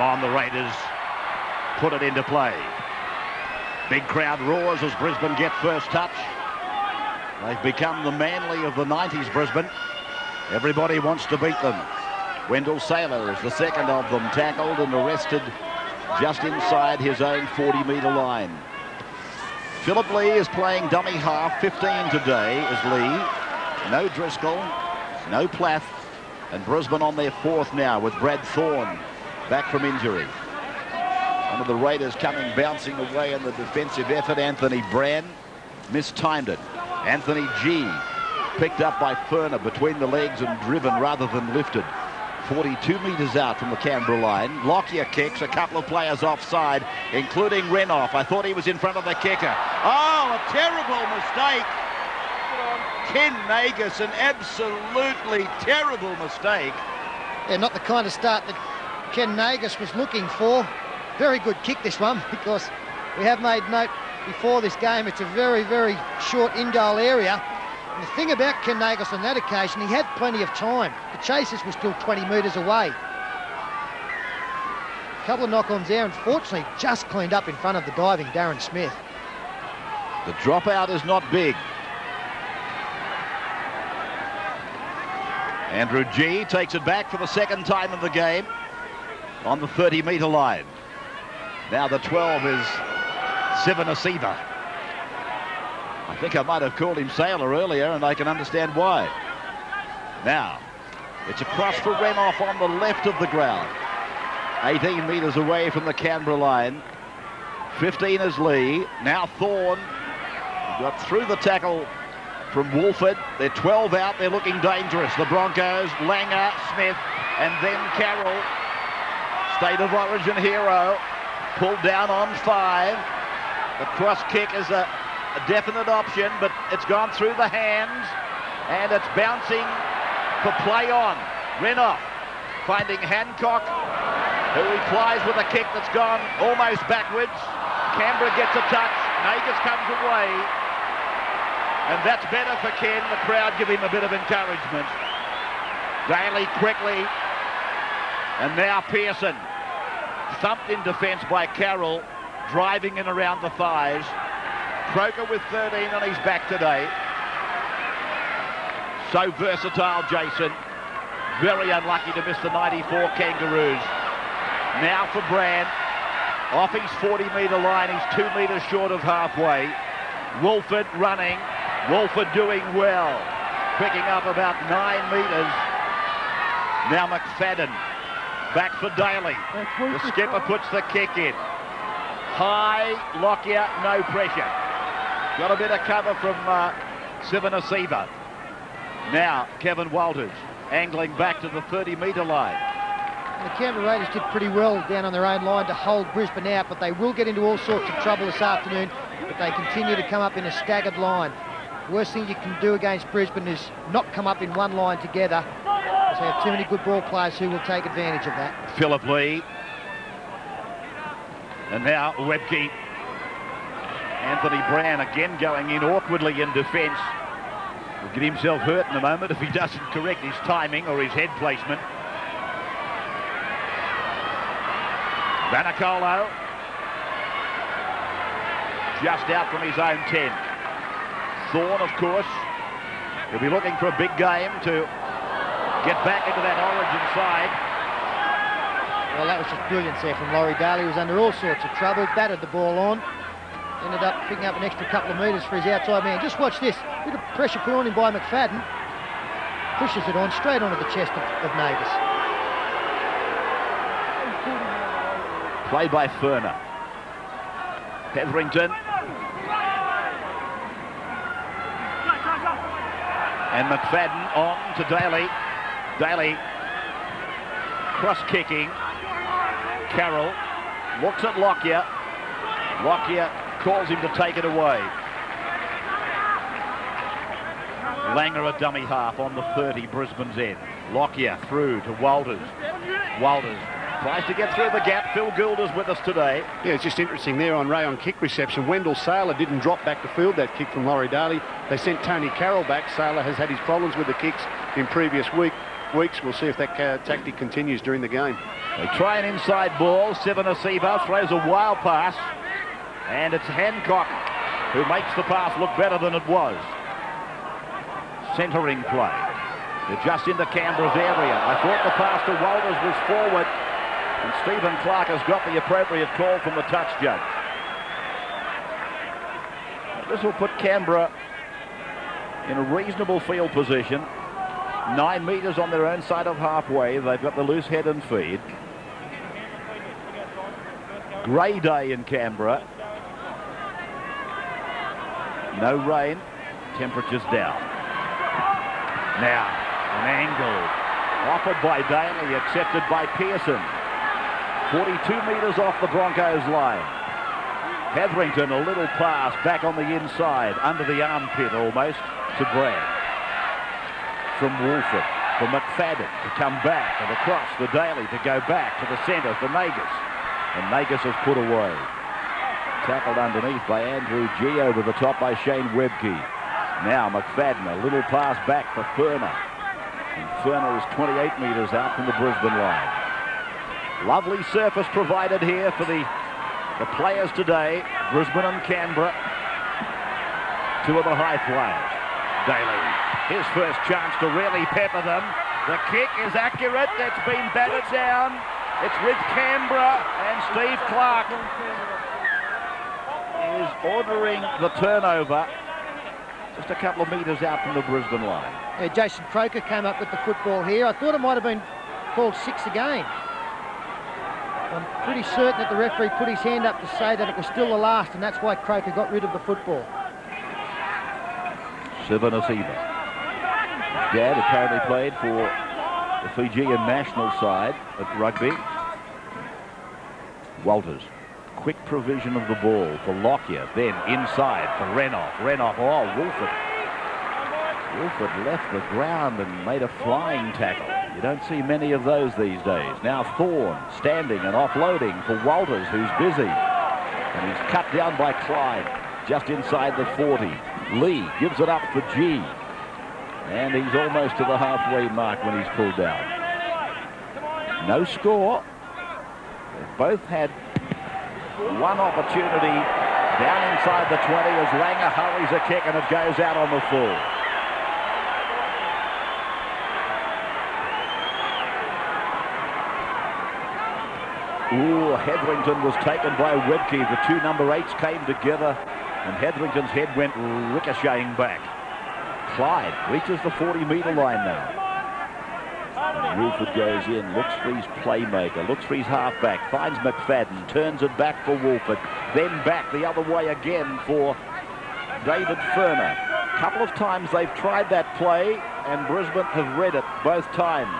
On the Raiders put it into play. Big crowd roars as Brisbane get first touch. They've become the Manly of the 90s, Brisbane. Everybody wants to beat them. Wendell Saylor is the second of them, tackled and arrested just inside his own 40-metre line. Philip Lee is playing dummy half, 15 today is Lee. No Driscoll, no Plath, and Brisbane on their fourth now with Brad Thorne back from injury. One of the Raiders coming bouncing away in the defensive effort. Anthony Brand mistimed it. Anthony G picked up by Furner between the legs and driven rather than lifted. 42 metres out from the Canberra line. Lockyer kicks, a couple of players offside, including Renouf. I thought he was in front of the kicker. Oh, a terrible mistake. Ken Nagus, an absolutely terrible mistake. Yeah, not the kind of start that Ken Nagus was looking for. Very good kick, this one, because we have made note before this game, it's a very, very short in-goal area. And the thing about Ken Nagus on that occasion, he had plenty of time. The chasers were still 20 metres away. A couple of knock-ons there, unfortunately, just cleaned up in front of the diving Darren Smith. The dropout is not big. Andrew G takes it back for the second time in the game on the 30-metre line. Now the 12 is Sivanasiva. I think I might have called him Sailor earlier, and I can understand why. Now, it's a cross for Renouf on the left of the ground. 18 metres away from the Canberra line. 15 is Lee. Now Thorne got through the tackle from Wolford. They're 12 out. They're looking dangerous. The Broncos, Langer, Smith, and then Carroll. State of origin hero. Pulled down on 5. The cross kick is a definite option, but it's gone through the hands and it's bouncing for play on. Renouf finding Hancock, who replies with a kick that's gone almost backwards. Canberra gets a touch. Nagus comes away, and that's better for Ken. The crowd give him a bit of encouragement. Daly quickly, and now Pearson thumped in defence by Carroll, driving in around the thighs. Croker with 13 on his back today. So versatile, Jason. Very unlucky to miss the 94 Kangaroos. Now for Brand. Off his 40-metre line. He's 2 metres short of halfway. Wolford running. Wolford doing well. Picking up about 9 metres. Now McFadden. Back for Daly. The skipper puts the kick in. High, Lockyer, no pressure. Got a bit of cover from Sivanasiva. Now Kevin Walters angling back to the 30-metre line. And the Canberra Raiders did pretty well down on their own line to hold Brisbane out, but they will get into all sorts of trouble this afternoon if they continue to come up in a staggered line. The worst thing you can do against Brisbane is not come up in one line together, because they have too many good ball players who will take advantage of that. Philip Lee. And now Webke. Anthony Brown again going in awkwardly in defence. Will get himself hurt in a moment if he doesn't correct his timing or his head placement. Vanicolo. Just out from his own 10. Thorne, of course. He'll be looking for a big game to get back into that origin side. Well, that was just brilliance there from Laurie Daly. He was under all sorts of trouble, batted the ball on. Ended up picking up an extra couple of metres for his outside man. Just watch this. Bit of pressure put on him by McFadden. Pushes it on straight onto the chest of Nagus. Played by Furner. Hetherington. And McFadden on to Daly. Daly cross-kicking. Carroll looks at Lockyer. Lockyer calls him to take it away. Langer a dummy half on the 30, Brisbane's end. Lockyer through to Walters. Walters tries to get through the gap. Phil Gilder's with us today. Yeah, it's just interesting there on Ray on kick reception. Wendell Saylor didn't drop back to field that kick from Laurie Daly. They sent Tony Carroll back. Saylor has had his problems with the kicks in previous weeks. We'll see if that tactic continues during the game. They try an inside ball. Sivanasiva throws a wild pass. And it's Hancock who makes the pass look better than it was. Centering play. They're just into Canberra's area. I thought the pass to Walters was forward. And Stephen Clark has got the appropriate call from the touch judge. This will put Canberra in a reasonable field position. 9 metres on their own side of halfway. They've got the loose head and feed. Grey day in Canberra. No rain. Temperatures down. Now, an angle offered by Daly, accepted by Pearson. 42 metres off the Broncos line. Hetherington, a little pass back on the inside, under the armpit almost, to Bragg. From Wolford, for McFadden to come back and across the Daly to go back to the centre for Nagus. And Nagus is put away. Tackled underneath by Andrew G. Over the top by Shane Webke. Now McFadden, a little pass back for Furner. And Furner is 28 metres out from the Brisbane line. Lovely surface provided here for the players today. Brisbane and Canberra. Two of the high flyers. Daly, his first chance to really pepper them. The kick is accurate. It's been batted down. It's with Canberra, and Steve Clark is ordering the turnover just a couple of metres out from the Brisbane line. Yeah, Jason Croker came up with the football here. I thought it might have been called 6 again. I'm pretty certain that the referee put his hand up to say that it was still the last, and that's why Croker got rid of the football. Sivanasiva. Dad apparently played for the Fijian national side at rugby. Walters. Quick provision of the ball for Lockyer. Then inside for Renoff. Renoff, oh, Wolford. Wolford left the ground and made a flying tackle. You don't see many of those these days. Now Thorne standing and offloading for Walters, who's busy. And he's cut down by Clyde just inside the 40. Lee gives it up for G. And he's almost to the halfway mark when he's pulled down. No score. They've both had one opportunity down inside the 20 as Langer hurries a kick and it goes out on the full. Ooh, Hetherington was taken by Webke. The two number 8s came together and Hetherington's head went ricocheting back. Clyde reaches the 40-metre line now. And Wolford goes in, looks for his playmaker, looks for his halfback, finds McFadden, turns it back for Wolford, then back the other way again for David Furner. A couple of times they've tried that play and Brisbane have read it both times.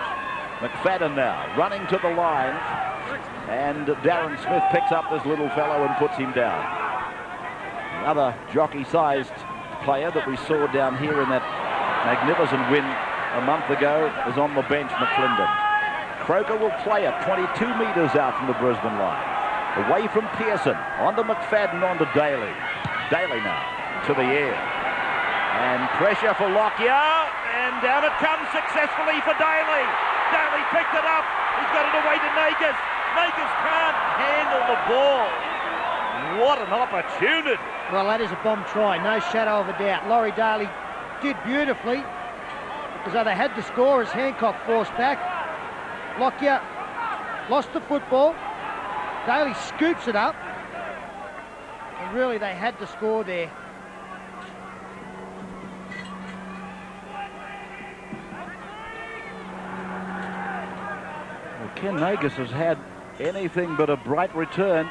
McFadden now running to the line and Darren Smith picks up this little fellow and puts him down. Another jockey-sized player that we saw down here in that magnificent win a month ago is on the bench, McClendon. Croker will play it 22 metres out from the Brisbane line. Away from Pearson, onto McFadden, onto Daly. Daly now to the air. And pressure for Lockyer, and down it comes successfully for Daly. Daly picked it up, he's got it away to Nagus. Nagus can't handle the ball. What an opportunity. Well, that is a bomb try, no shadow of a doubt. Laurie Daly did beautifully, because they had to score as Hancock forced back. Lockyer lost the football. Daly scoops it up. And really, they had to score there. Well, Ken Nagus has had anything but a bright return.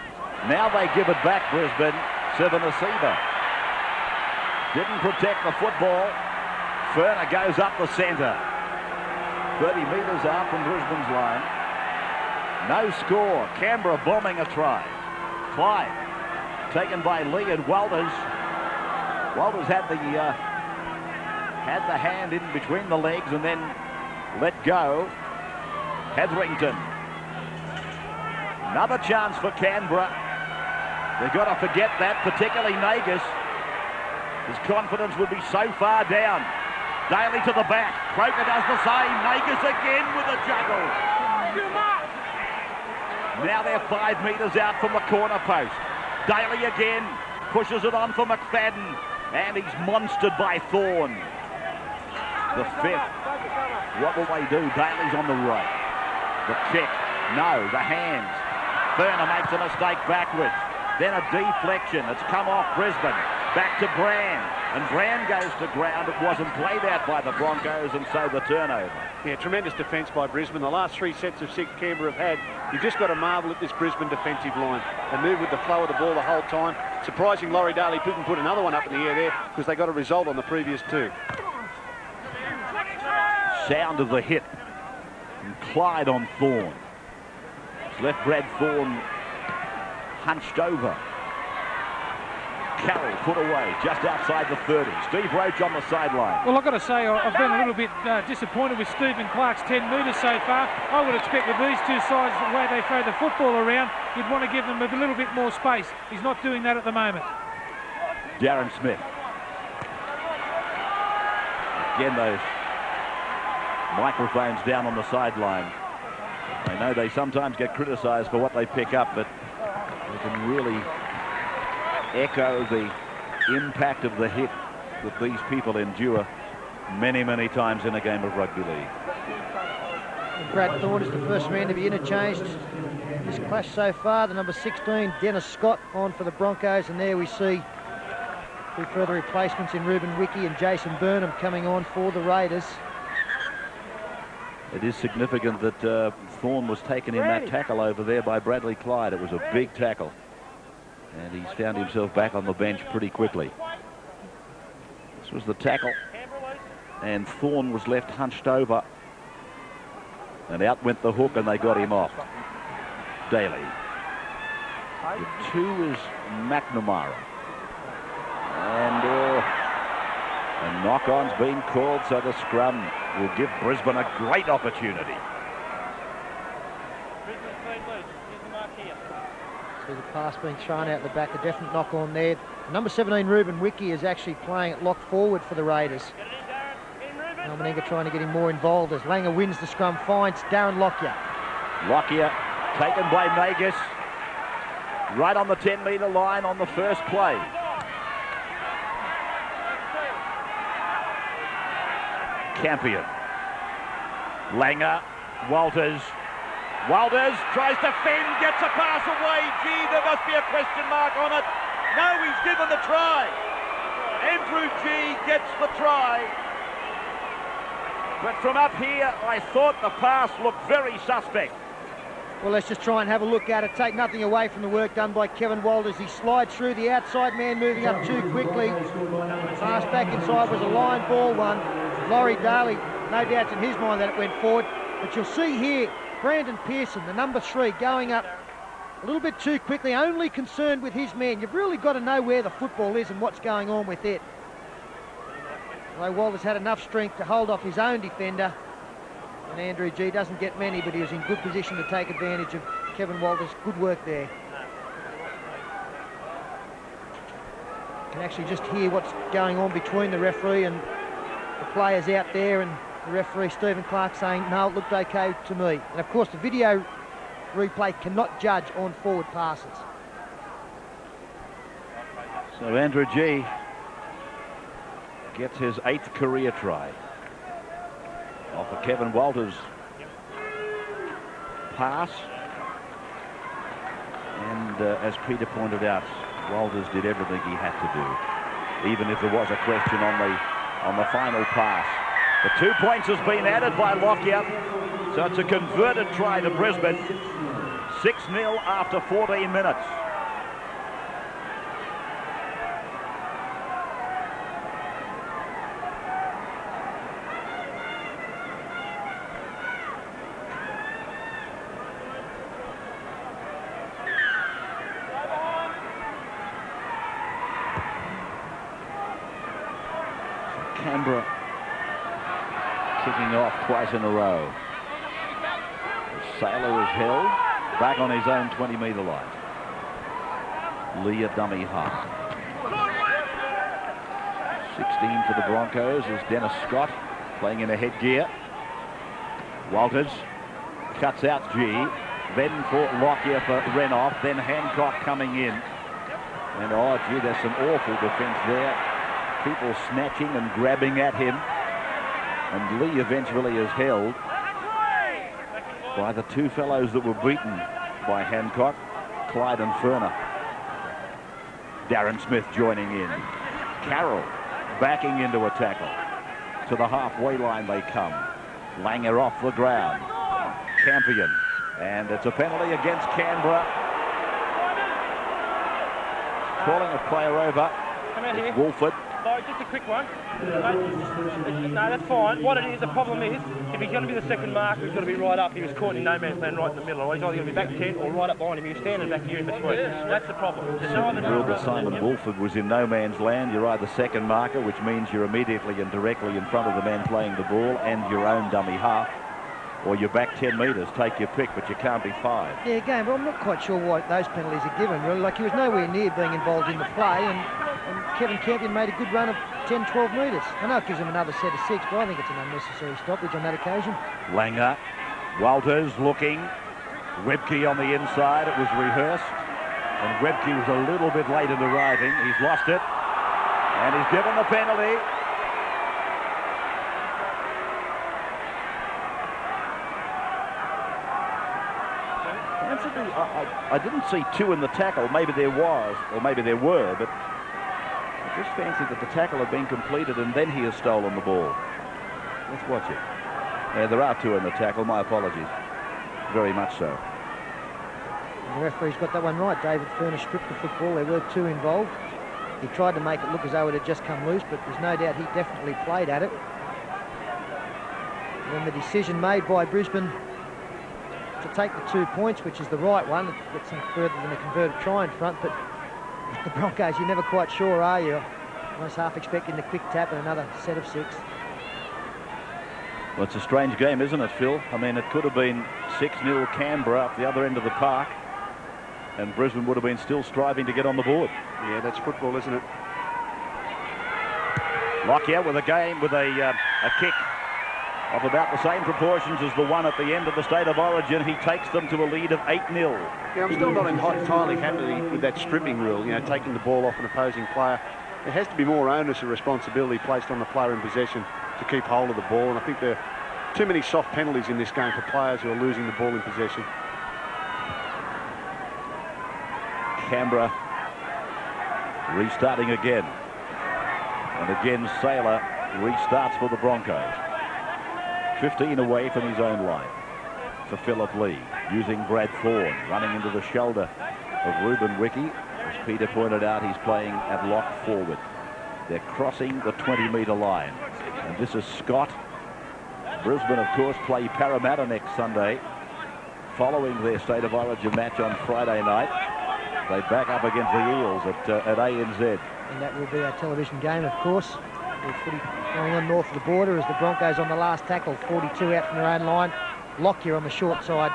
Now they give it back, Brisbane. Sivanasiva didn't protect the football. Furner goes up the centre. 30 metres out from Brisbane's line. No score. Canberra bombing a try. Clyde taken by Lee and Walters. Walters had the hand in between the legs and then let go. Hetherington. Another chance for Canberra. They've got to forget that, particularly Nagus. His confidence would be so far down. Daly to the back. Croker does the same. Nagus again with a juggle. Now they're 5 metres out from the corner post. Daly again pushes it on for McFadden, and he's monstered by Thorne. The 5th. What will they do? Daly's on the right. The check. No, the hands. Burner makes a mistake backwards. Then a deflection. It's come off Brisbane. Back to Brand. And Brand goes to ground. It wasn't played out by the Broncos, and so the turnover. Yeah, tremendous defence by Brisbane. The last 3 sets of 6 Canberra have had. You've just got to marvel at this Brisbane defensive line. They move with the flow of the ball the whole time. Surprising Laurie Daly didn't put another one up in the air there because they got a result on the previous 2. Sound of the hit. And Clyde on Thorne. He's left Brad Thorne hunched over. Carroll put away just outside the 30. Steve Roach on the sideline. Well, I've got to say, I've been a little bit disappointed with Stephen Clark's 10 metres so far. I would expect with these two sides, the way they throw the football around, you'd want to give them a little bit more space. He's not doing that at the moment. Darren Smith. Again, those microphones down on the sideline. I know they sometimes get criticised for what they pick up, but they can really echo the impact of the hit that these people endure many, many times in a game of rugby league. Brad Thorne is the first man to be interchanged in this clash so far. The number 16, Dennis Scott, on for the Broncos, and there we see 2 further replacements in Ruben Wiki and Jason Burnham coming on for the Raiders. It is significant that Thorne was taken in that tackle over there by Bradley Clyde. It was a big tackle, and he's found himself back on the bench pretty quickly. This was the tackle, and Thorne was left hunched over, and out went the hook, and they got him off. Daly. The 2 is McNamara, and a knock-on's been called, so the scrum will give Brisbane a great opportunity. See the pass being thrown out the back, a definite knock-on there. Number 17, Ruben Wiki, is actually playing at lock forward for the Raiders. Almenenga trying to get him more involved as Langer wins the scrum, finds Darren Lockyer. Lockyer taken by Nagus, right on the 10-metre line on the first play. Campion. Langer. Walters. Walters tries to fend, gets a pass away. Gee, there must be a question mark on it. No, he's given the try. Andrew G gets the try. But from up here, I thought the pass looked very suspect. Well, let's just try and have a look at it. Take nothing away from the work done by Kevin Walters. He slides through the outside man, moving up too quickly. Pass back inside was a line ball one. Laurie Daly, no doubts in his mind that it went forward. But you'll see here, Brandon Pearson, the number 3, going up a little bit too quickly, only concerned with his man. You've really got to know where the football is and what's going on with it. Although Walters had enough strength to hold off his own defender. And Andrew G doesn't get many, but he was in good position to take advantage of Kevin Walters. Good work there. You can actually just hear what's going on between the referee and the players out there, and the referee Stephen Clark saying, no, it looked okay to me. And of course the video replay cannot judge on forward passes. So Andrew G gets his 8th career try off of Kevin Walters' pass. And as Peter pointed out, Walters did everything he had to do, even if there was a question on the final pass. The 2 points has been added by Lockyer, so it's a converted try to Brisbane. 6-0 after 14 minutes. Canberra kicking off twice in a row. Sailor is held back on his own 20-metre line. Lee a dummy half. 16 for the Broncos is Dennis Scott playing in a headgear. Walters cuts out G. then for Lockyer for Renoff, then Hancock coming in. And oh gee, there's some awful defence there. People snatching and grabbing at him. And Lee eventually is held by the two fellows that were beaten by Hancock, Clyde and Ferner. Darren Smith joining in. Carroll backing into a tackle. To the halfway line they come. Langer off the ground. Campion. And it's a penalty against Canberra. Calling a player over. Come out here. Wolford. Oh, just a quick one. No, that's fine. What it is, the problem is, if he's going to be the second marker, he's got to be right up. He was caught in no man's land right in the middle. Or he's either going to be back 10 or right up behind him. He was standing back here in between. That's the problem. The rule that Simon Wolford was in no man's land. You're either second marker, which means you're immediately and directly in front of the man playing the ball and your own dummy half, or you're back 10 metres. Take your pick, but you can't be 5. Yeah, again, well, I'm not quite sure why those penalties are given, really. Like, he was nowhere near being involved in the play, and Kevin Campion made a good run of 10, 12 metres. I know it gives him another set of 6, but I think it's an unnecessary stoppage on that occasion. Langer, Walters looking, Webke on the inside. It was rehearsed, and Webke was a little bit late in arriving. He's lost it, and he's given the penalty. I didn't see 2 in the tackle. Maybe there was, or maybe there were, but I just fancied that the tackle had been completed and then he has stolen the ball. Let's watch it. Yeah, there are 2 in the tackle. My apologies. Very much so. The referee's got that one right. David Furner stripped the football. There were 2 involved. He tried to make it look as though it had just come loose, but there's no doubt he definitely played at it. And then the decision made by Brisbane to take the 2 points, which is the right one. It's further than a converted try in front, but with the Broncos, you're never quite sure, are you? Almost half expecting the quick tap and another set of 6. Well, it's a strange game, isn't it, Phil? I mean, it could have been 6-0 Canberra up the other end of the park, and Brisbane would have been still striving to get on the board. Yeah, that's football, isn't it? Lockyer with a game with a kick of about the same proportions as the one at the end of the State of Origin. He takes them to a lead of 8-0. Yeah, I'm still not entirely happy with that stripping rule, you know, taking the ball off an opposing player. There has to be more onus of responsibility placed on the player in possession to keep hold of the ball, and I think there are too many soft penalties in this game for players who are losing the ball in possession. Canberra restarting again. And again, Saylor restarts for the Broncos. 15 away from his own line for Philip Lee, using Brad Thorne, running into the shoulder of Ruben Wiki. As Peter pointed out, he's playing at lock forward. They're crossing the 20-metre line. And this is Scott. Brisbane, of course, play Parramatta next Sunday, following their State of Origin match on Friday night. They back up against the Eels at ANZ. And that will be a television game, of course. With footy going on north of the border as the Broncos on the last tackle, 42 out from their own line. Lockyer on the short side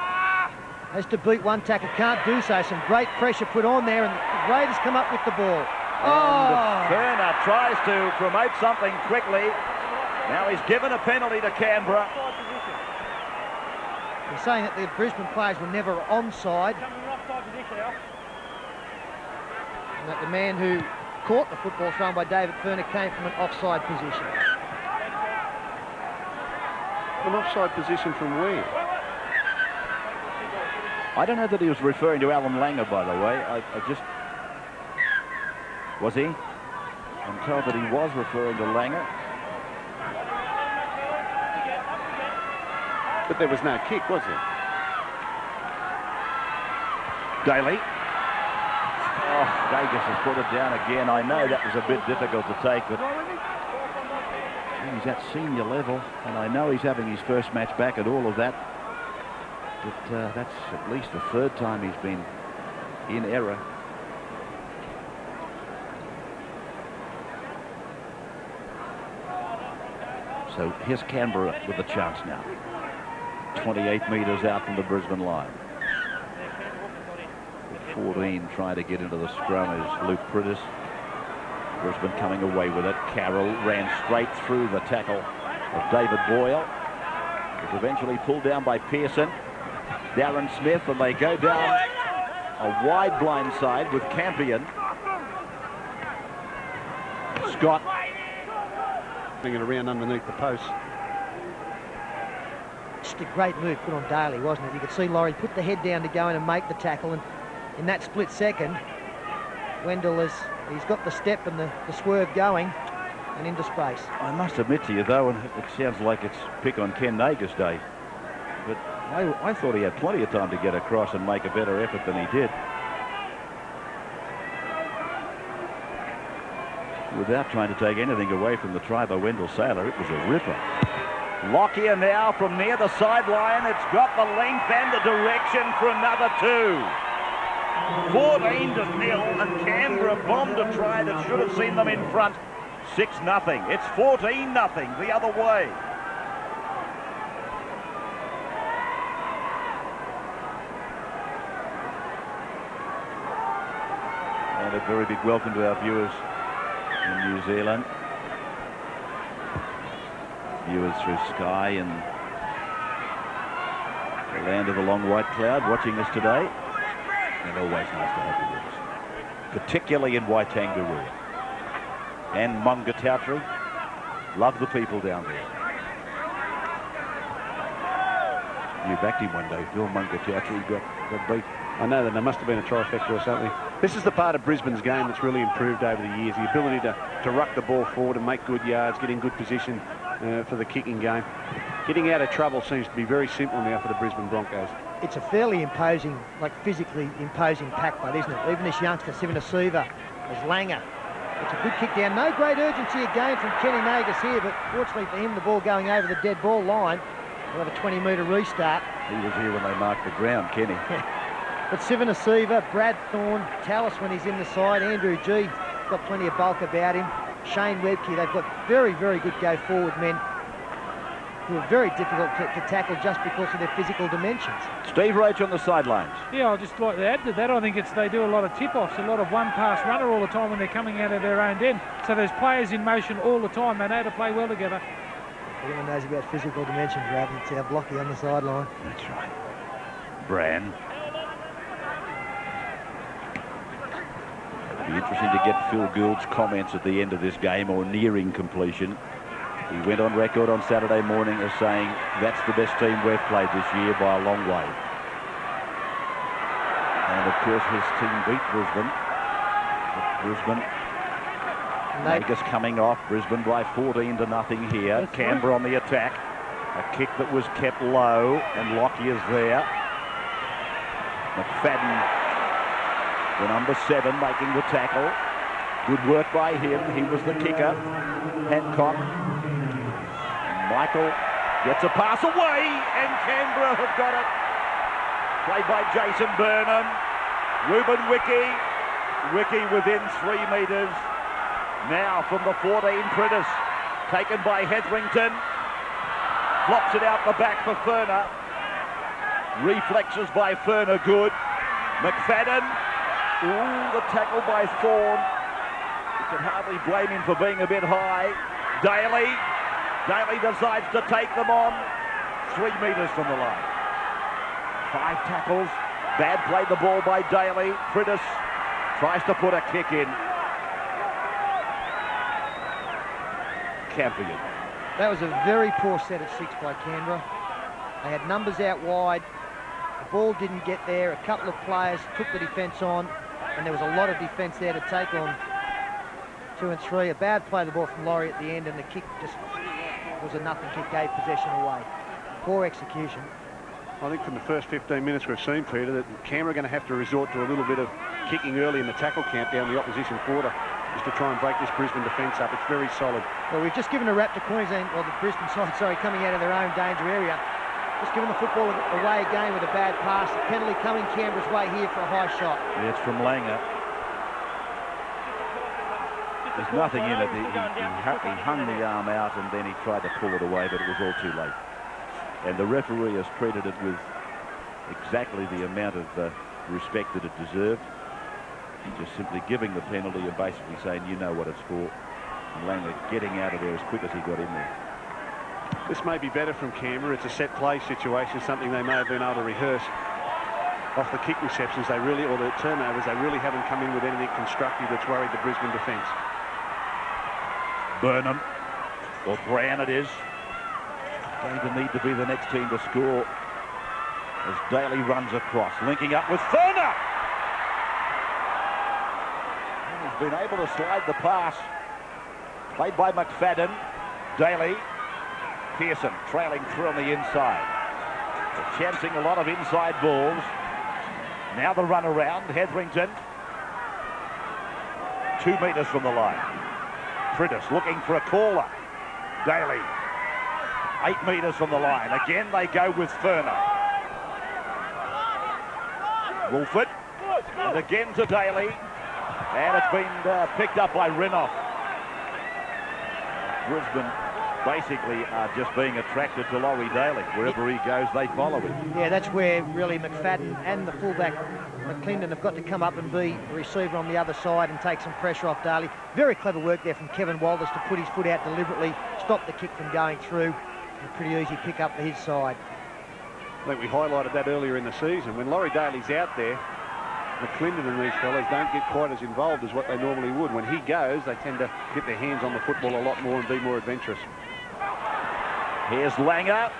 has to beat one tackle, can't do so. Some great pressure put on there, and the Raiders come up with the ball. And Ferner tries to promote something quickly. Now he's given a penalty to Canberra. They're saying that the Brisbane players were never onside, and that the man who caught the football thrown by David Ferner came from an offside position. An offside position from where? I don't know that he was referring to Alan Langer, by the way. I just... Was he? I'm told that he was referring to Langer. But there was no kick, was there? Daly. Oh, Vegas has put it down again. I know that was a bit difficult to take, but he's at senior level, and I know he's having his first match back at all of that. But that's at least the 3rd time he's been in error. So here's Canberra with a chance now. 28 metres out from the Brisbane line. 14 trying to get into the scrum is Luke Prittis. Brisbane coming away with it. Carroll ran straight through the tackle of David Boyle. Was eventually pulled down by Pearson. Darren Smith, and they go down a wide blind side with Campion. Scott. Bring it around underneath the post. Just a great move put on Daly, wasn't it? You could see Laurie put the head down to go in and make the tackle, and in that split second, Wendell he's got the step and the swerve going and into space. I must admit to you, though, and it sounds like it's pick on Ken Nager's day, but I thought he had plenty of time to get across and make a better effort than he did. Without trying to take anything away from the try by Wendell Saylor, it was a ripper. Lockyer now from near the sideline. It's got the length and the direction for another 2. 14-0, and Canberra bombed a try that should have seen them in front. 6-0. It's 14-0 the other way. And a very big welcome to our viewers in New Zealand. Viewers through Sky and the land of the long white cloud watching us today. And always nice to have you with us, particularly in Waitangarua and Mongatautari. Love the people down there. You backed him one day, Phil. Mongatautari got beat. I know that there must have been a trifecta or something. This is the part of Brisbane's game that's really improved over the years, the ability to ruck the ball forward and make good yards, get in good position for the kicking game. Getting out of trouble seems to be very simple now for the Brisbane Broncos. It's a fairly imposing, like physically imposing pack play, isn't it? Even this youngster, Sivanasiva, as Langer. It's a good kick down. No great urgency again from Kenny Nagas here, but fortunately for him, the ball going over the dead ball line. We'll have a 20-metre restart. He was here when they marked the ground, Kenny. But Sivanasiva, Brad Thorne, Tallis when he's in the side, Andrew G. got plenty of bulk about him. Shane Webke, they've got very, very good go-forward men who are very difficult to tackle just because of their physical dimensions. Steve Roach on the sidelines. Yeah, I'd just like to add to that. I think they do a lot of tip-offs, a lot of one-pass runner all the time when they're coming out of their own end. So there's players in motion all the time. They know to play well together. Everyone knows about physical dimensions, Rav. It's our blocky on the sideline. That's right. Bran. It'll be interesting to get Phil Gould's comments at the end of this game, or nearing completion. He went on record on Saturday morning as saying that's the best team we've played this year by a long way. And of course his team beat Brisbane. Brisbane, Nagas coming off. Brisbane by 14-0 here. That's Canberra right on the attack. A kick that was kept low, and Lockyer's there. McFadden, the number 7, making the tackle. Good work by him. He was the kicker. Hancock. Michael gets a pass away, and Canberra have got it. Played by Jason Burnham. Ruben Wiki. Wiki within 3 metres. Now from the 14, Prentice. Taken by Hetherington. Flops it out the back for Ferner. Reflexes by Ferner, good. McFadden. Ooh, the tackle by Thorne. You can hardly blame him for being a bit high. Daly. Daly decides to take them on. 3 metres from the line. 5 tackles. Bad played the ball by Daly. Prentice tries to put a kick in. Campion. That was a very poor set at 6 by Canberra. They had numbers out wide. The ball didn't get there. A couple of players took the defence on, and there was a lot of defence there to take on 2 and 3. A bad play of the ball from Laurie at the end, and the kick just was a nothing kick, gave possession away. Poor execution. I think from the first 15 minutes we've seen, Peter, that Canberra are going to have to resort to a little bit of kicking early in the tackle count down the opposition quarter, just to try and break this Brisbane defence up. It's very solid. Well, we've just given a rap to Queensland, or the Brisbane side, sorry, coming out of their own danger area. Just giving the football away again with a bad pass. A penalty coming Canberra's way here for a high shot. Yeah, it's from Langer. There's nothing in it. He hung the arm out and then he tried to pull it away, but it was all too late. And the referee has treated it with exactly the amount of respect that it deserved. Just simply giving the penalty and basically saying, you know what it's for. And Langer getting out of there as quick as he got in there. This may be better from Canberra. It's a set play situation, something they may have been able to rehearse. Off the kick receptions, or the turnovers, they really haven't come in with anything constructive that's worried the Brisbane defence. Burnham, or Brown it is, going to need to be the next team to score as Daly runs across, linking up with Furner. He's been able to slide the pass, played by McFadden. Daly, Pearson trailing through on the inside. They're chancing a lot of inside balls. Now the run around, Hetherington. 2 metres from the line. Prittis looking for a caller. Daly, 8 metres from the line. Again they go with Furner. Wolford, and again to Daly. And it's been picked up by Renoff. Brisbane basically are just being attracted to Laurie Daly. Wherever he goes, they follow him. Yeah, that's where really McFadden and the fullback McClendon have got to come up and be the receiver on the other side and take some pressure off Daly. Very clever work there from Kevin Walters to put his foot out deliberately, stop the kick from going through. A pretty easy pick up for his side. I think we highlighted that earlier in the season. When Laurie Daly's out there, McClendon and these fellas don't get quite as involved as what they normally would. When he goes, they tend to get their hands on the football a lot more and be more adventurous. Here's Langer,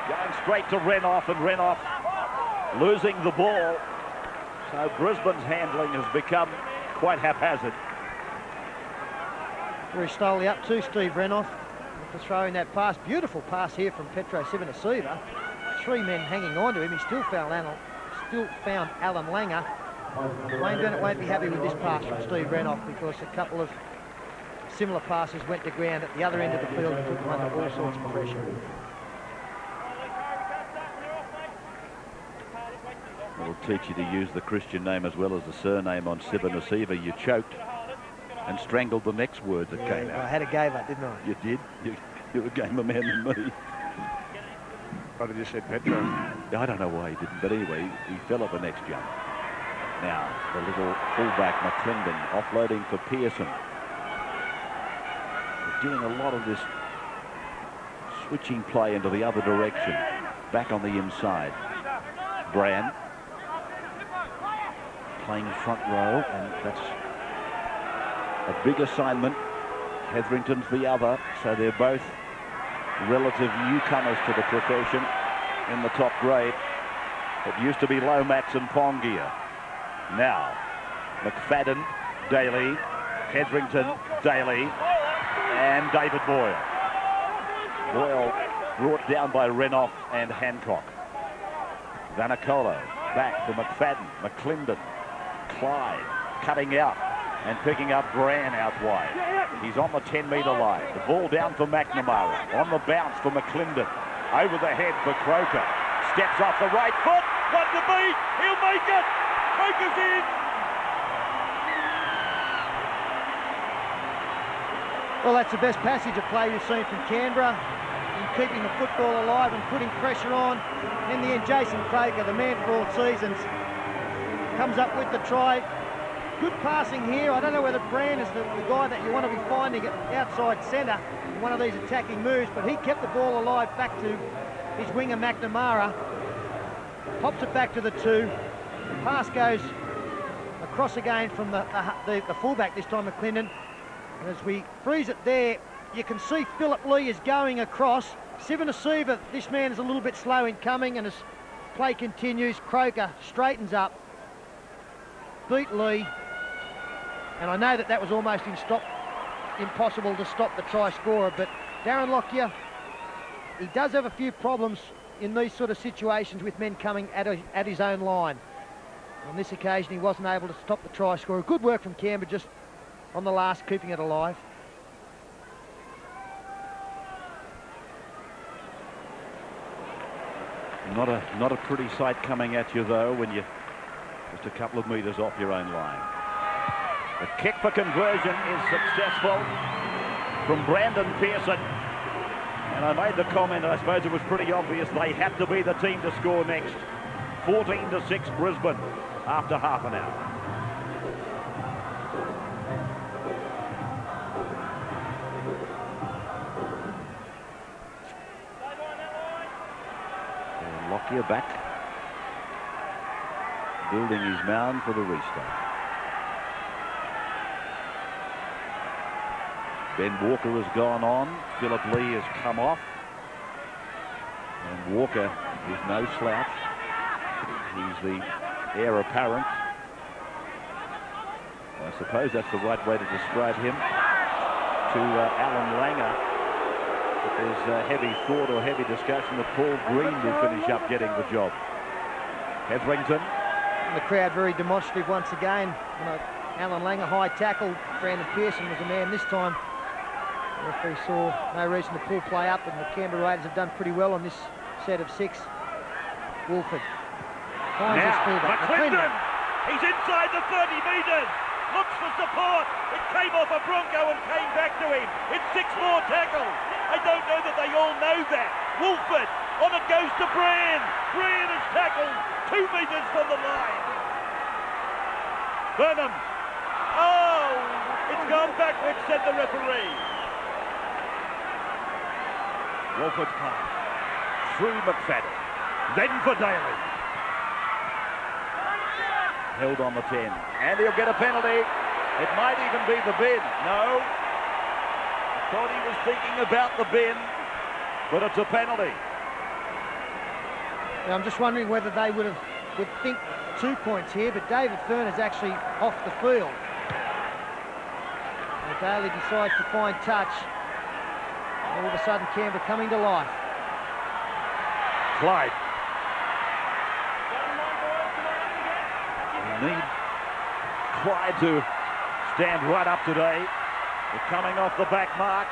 going straight to Renoff, and Renoff losing the ball. So Brisbane's handling has become quite haphazard. Very slowly up to Steve Renoff for throwing that pass. Beautiful pass here from Petro Civoniceva. 3 men hanging on to him. He still found Alan Langer. Wayne Bennett won't be happy with this pass from Steve Renoff because a couple of similar passes went to ground at the other end of the field and put them under all sorts of pressure. It'll teach you to use the Christian name as well as the surname on Civoniceva. You choked and strangled the next word that came out. I had a gamer, didn't I? You did. You're a gamer man than me. I'd have just said Petro. I don't know why he didn't, but anyway, he fell at the next jump. Now, the little fullback McClendon offloading for Pearson. They're doing a lot of this switching play into the other direction. Back on the inside. Brand playing front row, and that's a big assignment. Hetherington's the other, so they're both relative newcomers to the profession in the top grade. It used to be Lomax and Pongia. Now, McFadden, Daly, Hetherington, Daly, and David Boyle. Boyle brought down by Renoff and Hancock. Vanicolo back for McFadden, McClendon, Clyde cutting out and picking up Bran out wide. He's on the 10-metre line. The ball down for McNamara. On the bounce for McClendon. Over the head for Croker. Steps off the right foot. One to beat. He'll make it. Croker's in. Well, that's the best passage of play we've seen from Canberra in keeping the football alive and putting pressure on. In the end, Jason Croker, the man for all seasons, comes up with the try. Good passing here. I don't know whether Brand is the guy that you want to be finding at outside centre in one of these attacking moves, but he kept the ball alive back to his winger McNamara. Pops it back to the 2. The pass goes across again from the fullback, this time McClendon. And as we freeze it there, you can see Philip Lee is going across. Civoniceva, this man is a little bit slow in coming, and as play continues, Croker straightens up, beat Lee. And I know that was almost impossible to stop the try scorer, but Darren Lockyer, he does have a few problems in these sort of situations with men coming at his own line. On this occasion, he wasn't able to stop the try scorer. Good work from Canberra just on the last, keeping it alive. Not a pretty sight coming at you, though, when you're just a couple of metres off your own line. The kick for conversion is successful from Brandon Pearson. And I made the comment, and I suppose it was pretty obvious, they had to be the team to score next. 14-6 Brisbane after half an hour. Lockyer back, building his mound for the restart. Ben Walker has gone on. Philip Lee has come off. And Walker is no slouch. He's the heir apparent. I suppose that's the right way to describe him. To Alan Langer. But there's heavy thought or heavy discussion that Paul Green will finish up getting the job. Hetherington. And the crowd very demonstrative once again. Alan Langer high tackle. Brandon Pearson was the man this time. The referee saw no reason to pull play up, and the Canberra Raiders have done pretty well on this set of 6. Wolford finds his fullback. McClendon. He's inside the 30 metres. Looks for support. It came off a Bronco and came back to him. It's 6 more tackles. I don't know that they all know that. Wolford, on it goes to Brand. Brand is tackled 2 metres from the line. Burnham. Oh, it's gone backwards, said the referee. Wolford's pass through McFadden, then for Daly. Held on the 10, and he'll get a penalty. It might even be the bin. No, I thought he was thinking about the bin, but it's a penalty. Now, I'm just wondering whether they would think 2 points here, but David Fern is actually off the field. And Daly decides to find touch. All of a sudden, Canberra coming to life. Clyde. We need Clyde to stand right up today. They're coming off the back mark.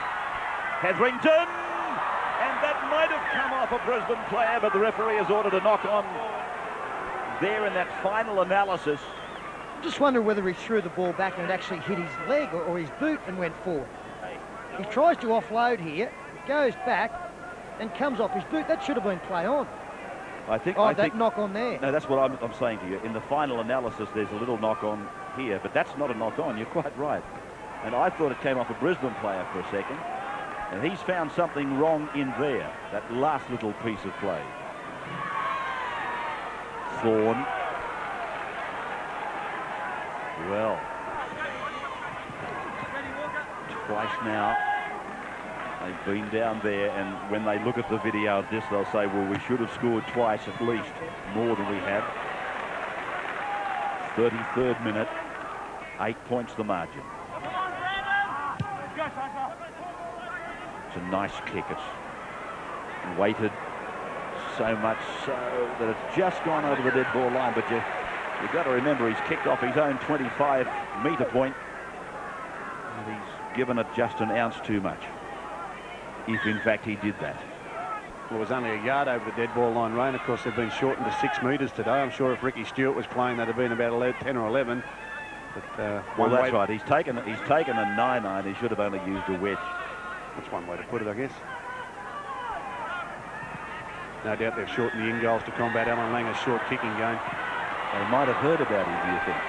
Hetherington! And that might have come off a Brisbane player, but the referee has ordered a knock on there in that final analysis. I'm just wondering whether he threw the ball back and it actually hit his leg or his boot and went forward. He tries to offload here, goes back and comes off his boot. That should have been play on. I think knock on there. No, that's what I'm saying to you. In the final analysis, there's a little knock on here, but that's not a knock on. You're quite right. And I thought it came off a Brisbane player for a second. And he's found something wrong in there, that last little piece of play. Thorne. Well, twice now they've been down there, and when they look at the video of this, they'll say, well, we should have scored twice at least, more than we have. 33rd minute, 8 points the margin. It's a nice kick. It's weighted so much so that it's just gone over the dead ball line, but you've got to remember he's kicked off his own 25-metre point, and he's given it just an ounce too much, if in fact he did that. Well, it was only a yard over the dead ball line, Rain. Of course, they've been shortened to 6 metres today. I'm sure if Ricky Stewart was playing, that'd have been about 10 or 11. But, well, that's right. He's taken a 9-9. He should have only used a wedge. That's one way to put it, I guess. No doubt they've shortened the in-goals to combat Alan Langer's short kicking game. They might have heard about him, do you think?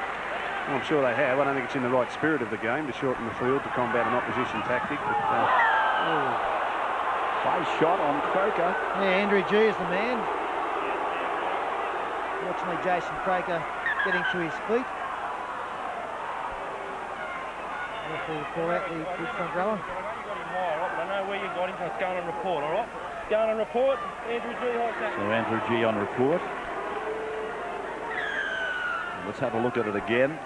Well, I'm sure they have. I don't think it's in the right spirit of the game to shorten the field to combat an opposition tactic. But, high shot on Croker. Yeah, Andrew G is the man. Fortunately, Jason Croker getting to his feet. Therefore, call out the good front rower. I know where you got him, so it's going on report, all right? Going on report, Andrew G. So Andrew G on report. Let's have a look at it again.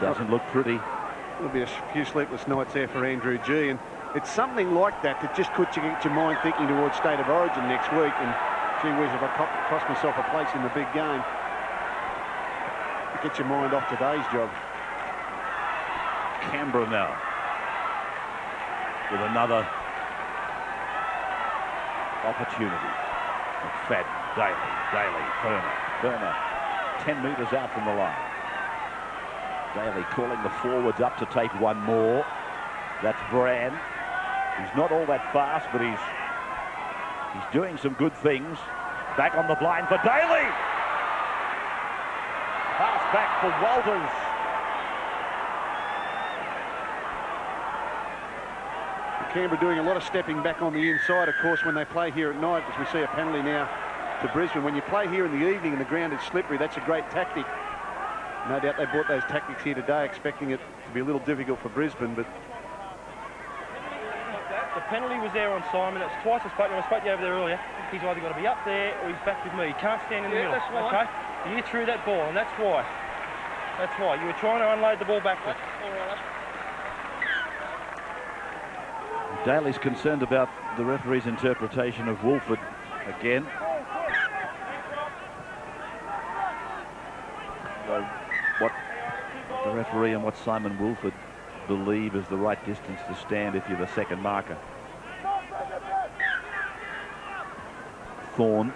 Doesn't look pretty. There'll be a few sleepless nights there for Andrew G. And it's something like that that just puts you get your mind thinking towards State of Origin next week. And gee whiz, if I cost myself a place in the big game, get your mind off today's job. Canberra now with another opportunity. McFadden, Daly, Turner, 10 metres out from the line. Daly calling the forwards up to take one more. That's Brand. He's not all that fast, but he's doing some good things. Back on the blind for Daly. Pass back for Walters. Canberra doing a lot of stepping back on the inside, of course, when they play here at night, as we see a penalty now to Brisbane. When you play here in the evening and the ground is slippery, that's a great tactic. No doubt they brought those tactics here today, expecting it to be a little difficult for Brisbane, but... The penalty was there on Simon. It's twice I spoke to you over there earlier. He's either got to be up there or he's back with me. He can't stand in the middle. That's right. Okay? You threw that ball, and that's why. That's why. You were trying to unload the ball backwards. Daly's concerned about the referee's interpretation of Woolford again. What the referee and what Simon Woolford believe is the right distance to stand if you're the second marker. Thorne.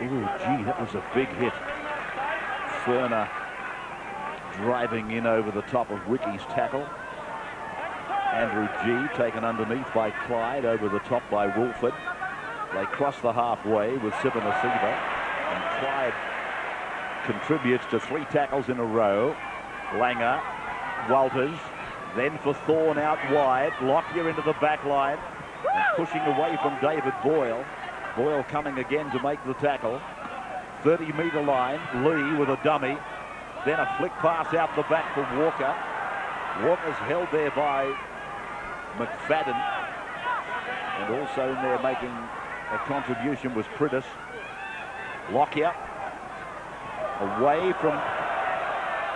Oh, gee, that was a big hit. Ferner driving in over the top of Wickey's tackle. Andrew G taken underneath by Clyde, over the top by Woolford. They cross the halfway with Sivanasiva, and Clyde contributes to 3 tackles in a row. Langer, Walters, then for Thorne out wide. Lockyer into the back line and pushing away from David Boyle. Boyle coming again to make the tackle. 30-metre line, Lee with a dummy. Then a flick pass out the back for Walker. Walker's held there by McFadden. And also in there making a contribution was Prittis. Lockyer away from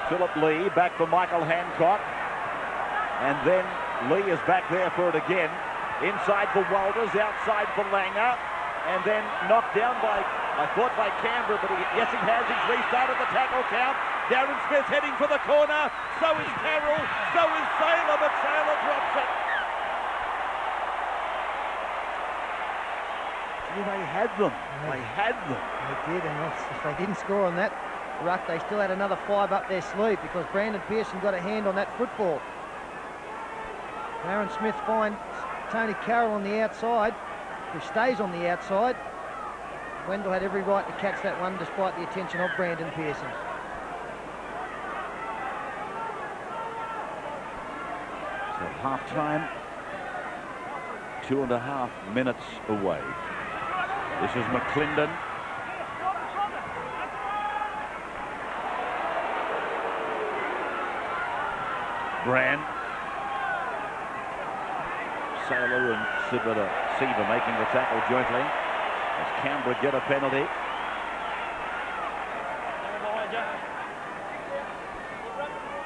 Philip Lee, back for Michael Hancock. And then Lee is back there for it again. Inside for Walters, outside for Langer. And then knocked down by, I thought by Canberra, but yes he has. He's restarted the tackle count. Darren Smith heading for the corner. So is Carroll, so is Saylor, but Saylor drops it. They had them. They had them. They did, and if they didn't score on that ruck, they still had another 5 up their sleeve because Brandon Pearson got a hand on that football. Darren Smith finds Tony Carroll on the outside, who stays on the outside. Wendell had every right to catch that one despite the attention of Brandon Pearson. So half-time, 2.5 minutes away. This is McClendon. Brand. Saylor and Siva making the tackle jointly as Canberra get a penalty.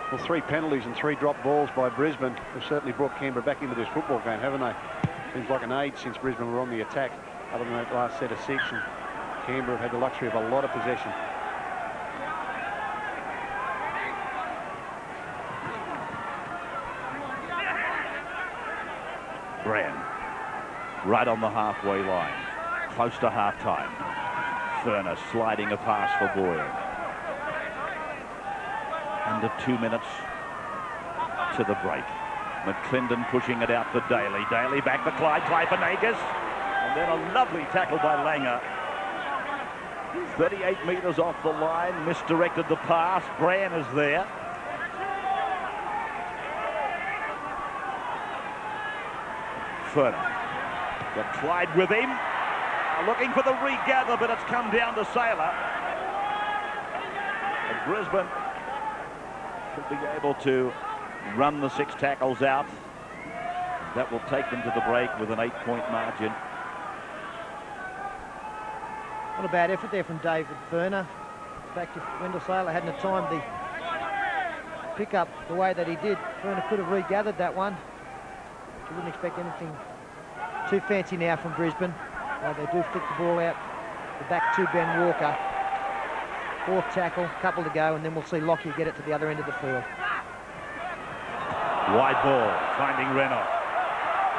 Well, 3 penalties and 3 drop balls by Brisbane have certainly brought Canberra back into this football game, haven't they? Seems like an age since Brisbane were on the attack, other than that last set of 6, and Canberra have had the luxury of a lot of possession. Brand, right on the halfway line, close to half-time. Ferner sliding a pass for Boyle. Under 2 minutes to the break. McClendon pushing it out for Daly. Daly back to Clyde Typanagas. And then a lovely tackle by Langer. 38 metres off the line, misdirected the pass. Bran is there. Ferner. Got Clyde with him. Looking for the regather, but it's come down to Saylor. And Brisbane should be able to run the 6 tackles out. That will take them to the break with an 8-point margin. Not a bad effort there from David Ferner. In fact, if Wendell Saylor hadn't had time to pick up the way that he did, Ferner could have regathered that one. You wouldn't expect anything too fancy now from Brisbane. They do flick the ball out the back to Ben Walker. 4th tackle, couple to go, and then we'll see Lockyer get it to the other end of the field. Wide ball, finding Renoff.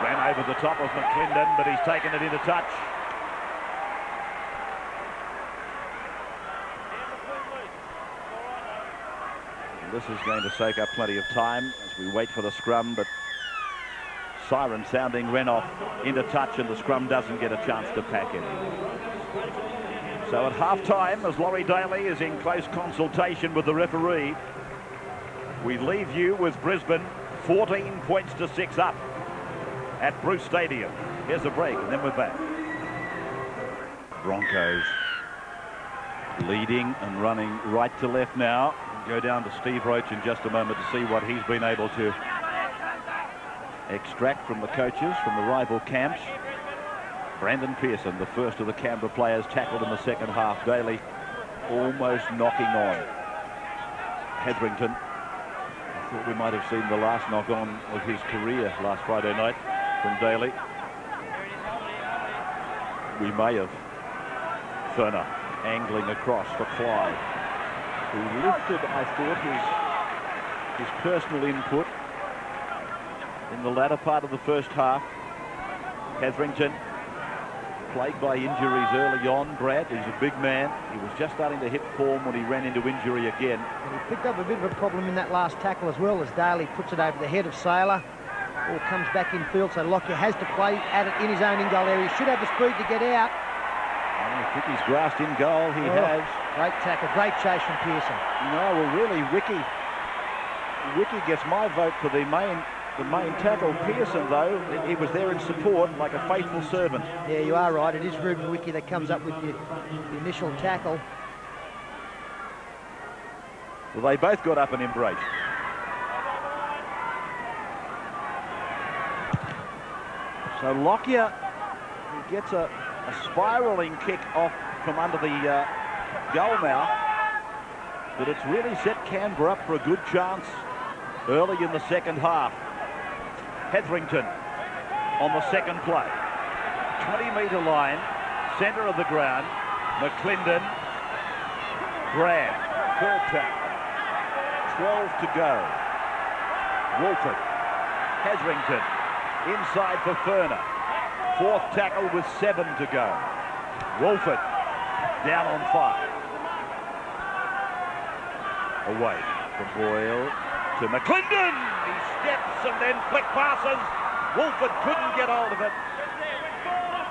Ran over the top of McClendon, but he's taken it into touch. And this is going to take up plenty of time as we wait for the scrum, but siren sounding, Renoff into touch, and the scrum doesn't get a chance to pack in. So at half-time, as Laurie Daly is in close consultation with the referee, we leave you with Brisbane 14 points to 6 up. at Bruce Stadium. Here's a break, and then we're back. Broncos leading and running right to left now. We'll go down to Steve Roach in just a moment to see what he's been able to extract from the coaches from the rival camps. Brandon Pearson, the first of the Canberra players, tackled in the second half. Daly almost knocking on Hetherington. I thought we might have seen the last knock on of his career last Friday night from Daly. We may have. Ferner angling across for Clyde, who lifted, I thought, his personal input in the latter part of the first half. Hetherington, plagued by injuries early on. Brad, he's a big man. He was just starting to hit form when he ran into injury again. And he picked up a bit of a problem in that last tackle as well, as Daly puts it over the head of Saylor. Ball comes back in field, so Lockyer has to play at it in his own in-goal area. He should have the speed to get out. I think he's grasped in goal. He has. Great tackle, great chase from Pearson. No, well, really, Wiki gets my vote for the main tackle. Pearson, though, he was there in support like a faithful servant. Yeah, you are right. It is Ruben Wiki that comes up with the initial tackle. Well, they both got up and embraced. So Lockyer gets a spiralling kick off from under the goal mouth, but it's really set Canberra up for a good chance early in the second half. Hetherington on the second play. 20-metre line, centre of the ground. McClendon, Brad, full tackle. 12 to go. Wolford, Hetherington, inside for Ferner. Fourth tackle with 7 to go. Wolford down on 5. Away from Boyle to McClendon. He steps and then flick passes. Wolford couldn't get hold of it.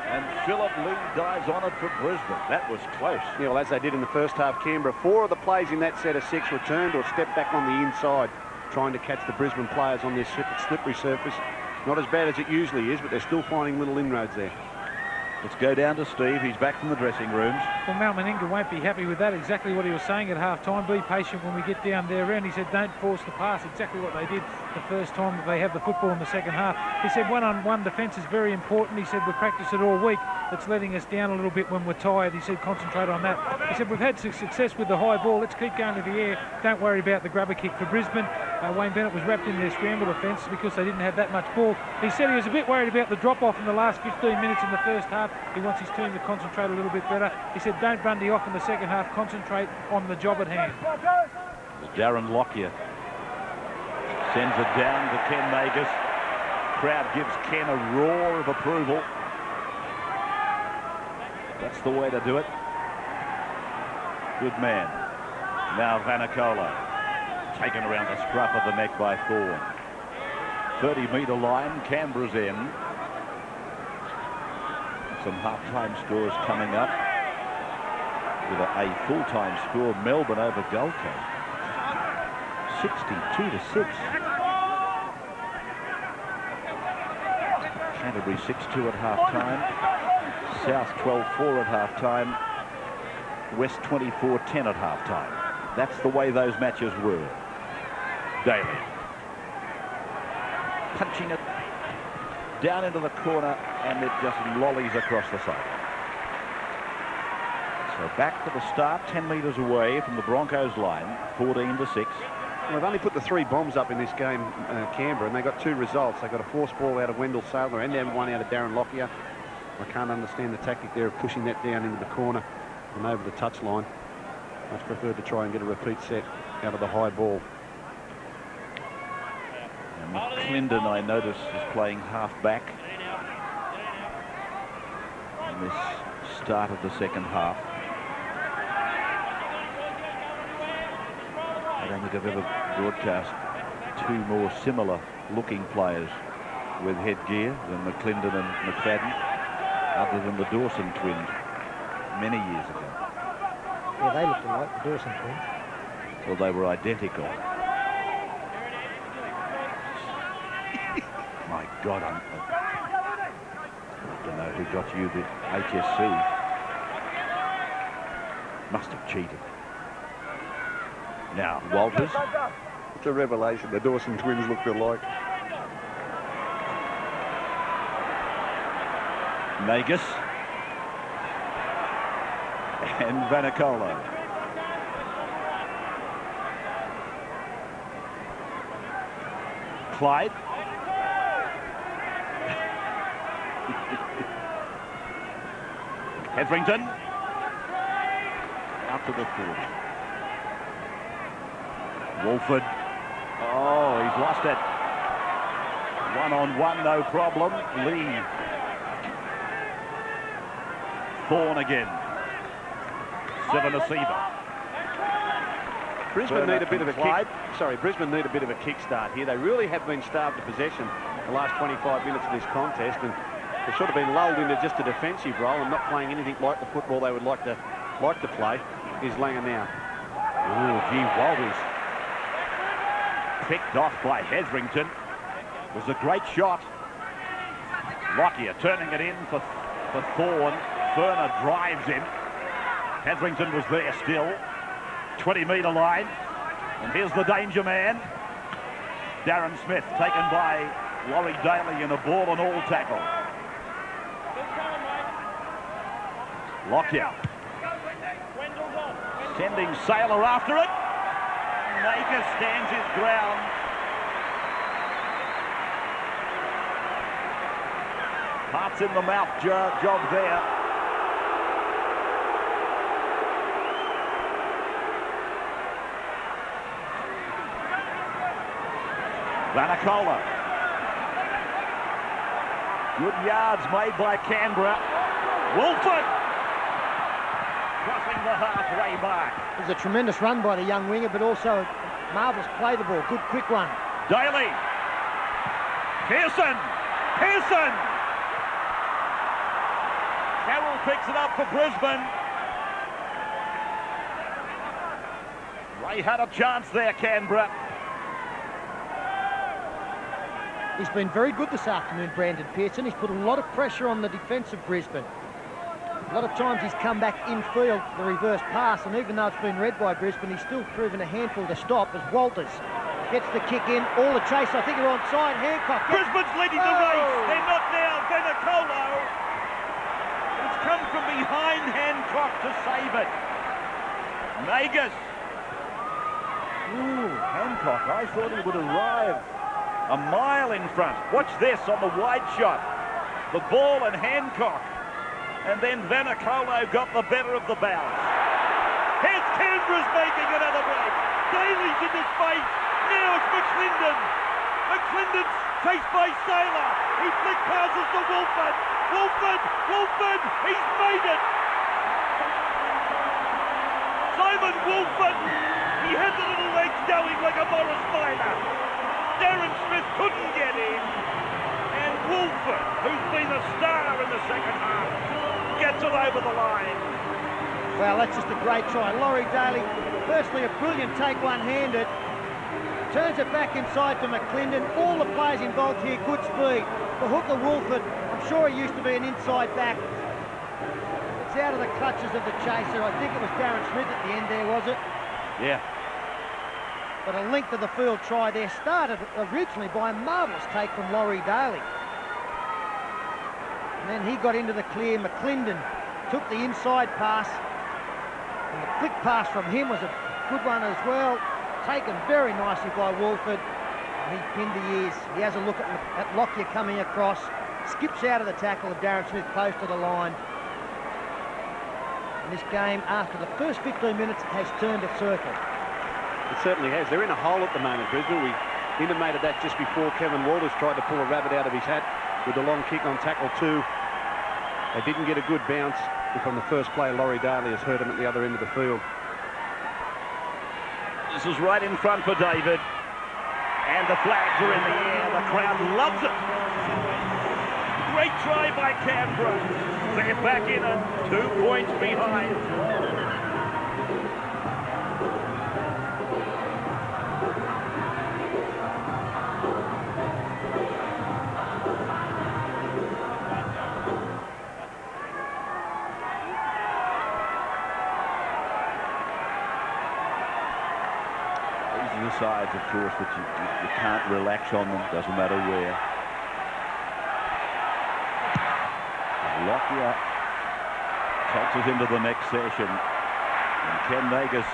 And Philip Lee dives on it for Brisbane. That was close. Yeah, well, as they did in the first half, Canberra, 4 of the plays in that set of 6 returned or stepped back on the inside, trying to catch the Brisbane players on this slippery surface. Not as bad as it usually is, but they're still finding little inroads there. Let's go down to Steve. He's back from the dressing rooms. Well, Mal Meninga won't be happy with that. Exactly what he was saying at half-time. Be patient when we get down there around. He said, don't force the pass. Exactly what they did the first time that they have the football in the second half. He said one-on-one defence is very important. He said, we've practiced it all week. It's letting us down a little bit when we're tired. He said, concentrate on that. He said, we've had success with the high ball. Let's keep going to the air. Don't worry about the grubber kick for Brisbane. Wayne Bennett was wrapped in their scramble defence because they didn't have that much ball. He said he was a bit worried about the drop-off in the last 15 minutes in the first half. He wants his team to concentrate a little bit better. He said, don't Bundy off in the second half. Concentrate on the job at hand. Darren Lockyer sends it down to Ken Magus. Crowd gives Ken a roar of approval. That's the way to do it. Good man. Now Vanacola taken around the scruff of the neck by Thorne. 30-metre line, Canberra's end. Some half-time scores coming up with a full-time score. Melbourne over Gold Coast, 62-6. Canterbury 6-2 at half-time. South 12-4 at half-time. West 24-10 at half-time. That's the way those matches were. Daly punching it down into the corner, and it just lollies across the side. So back to the start, 10 metres away from the Broncos line, 14-6. Well, they've only put the 3 bombs up in this game, Canberra, and they got 2 results. They got a forced ball out of Wendell Saylor and then one out of Darren Lockyer. I can't understand the tactic there of pushing that down into the corner and over the touchline. Much preferred to try and get a repeat set out of the high ball. And McClendon, I notice, is playing half-back in this start of the second half. I don't think I've ever broadcast 2 more similar-looking players with headgear than McClendon and McFadden, other than the Dawson twins many years ago. Yeah, they looked alike, the Dawson twins. Well, they were identical. My God, got you the HSC. Must have cheated. Now, Walters. It's a revelation. The Dawson twins looked alike. Nagus. And Vanacola. Clyde. Hetherington. Out to the 40. Wolford. Oh, he's lost it. One-on-one, no problem. Lee. Thorne again. Seven receiver. Brisbane need a bit of a kick. Sorry, Brisbane need a bit of a kickstart here. They really have been starved of possession the last 25 minutes of this contest, and they've sort of been lulled into just a defensive role and not playing anything like the football they would like to play. Is Langer now. Oh, gee, Walters. Picked off by Hetherington. Was a great shot. Lockyer turning it in for Thorne. Ferner drives him. Hetherington was there still. 20-metre line. And here's the danger man. Darren Smith taken by Laurie Daly in a ball and all tackle. Lockyer. Sending Saylor after it. Naker stands his ground. Hearts in the mouth job there. Vanacola. Good yards made by Canberra. Wolford crossing the halfway mark. It was a tremendous run by the young winger, but also marvellous play the ball. Good quick one. Daly. Pearson. Carroll picks it up for Brisbane. Ray had a chance there, Canberra. He's been very good this afternoon, Brandon Pearson. He's put a lot of pressure on the defence of Brisbane. A lot of times he's come back infield, the reverse pass, and even though it's been read by Brisbane, he's still proven a handful to stop as Walters gets the kick in. All the chase, I think you're onside. Hancock. Brisbane's leading the race. They're not now. Vanacola. It's come from behind Hancock to save it. Nagus. Ooh, Hancock, I thought he would arrive a mile in front. Watch this on the wide shot. The ball and Hancock. And then Vanacola got the better of the bounce. Here's Canberra's making another break. Daly's in the space. Now it's McClendon. McClendon's chased by Saylor. He flick passes to Wolford. Wolford. He's made it. Simon Wolford. He had the little legs going like a Morris Minor. Darren Smith couldn't get in. And Wolford, who's been a star in the second half, gets it over the line. Well, that's just a great try. Laurie Daly, firstly a brilliant take one-handed. Turns it back inside to McClendon. All the players involved here, good speed. The hooker Wolford, I'm sure he used to be an inside back. It's out of the clutches of the chaser. I think it was Darren Smith at the end there, was it? Yeah. But a length of the field try there, started originally by a marvellous take from Laurie Daly. And then he got into the clear. McClendon took the inside pass. And the quick pass from him was a good one as well. Taken very nicely by Wolford. And he pinned the ears. He has a look at Lockyer coming across. Skips out of the tackle of Darren Smith close to the line. And this game, after the first 15 minutes, has turned a circle. It certainly has. They're in a hole at the moment, Brisbane. We intimated that just before Kevin Walters tried to pull a rabbit out of his hat with the long kick on tackle 2. They didn't get a good bounce. And from the first play, Laurie Daly has hurt him at the other end of the field. This is right in front for David. And the flags are in the air. The crowd loves it. Great try by Canberra. They're back in it. 2 points behind. sides, of course, that you can't relax on them, doesn't matter where. Lockyer takes us into the next session, and Ken Nagus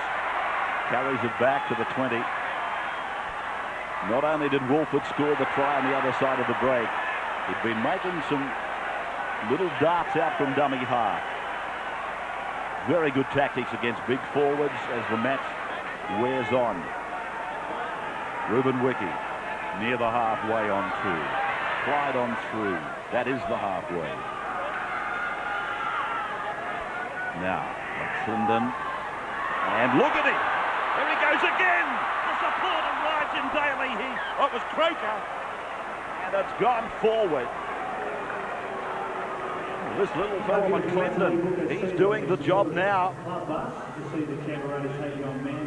carries it back to the 20. Not only did Wolford score the try on the other side of the break, he'd been making some little darts out from dummy half. Very good tactics against big forwards as the match wears on. Ruben Wiki near the halfway on 2. Clyde on 3. That is the halfway. Now, McClendon, and look at him! There he goes again! The support of Ryan Daly. It was Croker, and it's gone forward. This little fellow McClendon, he's doing the job now.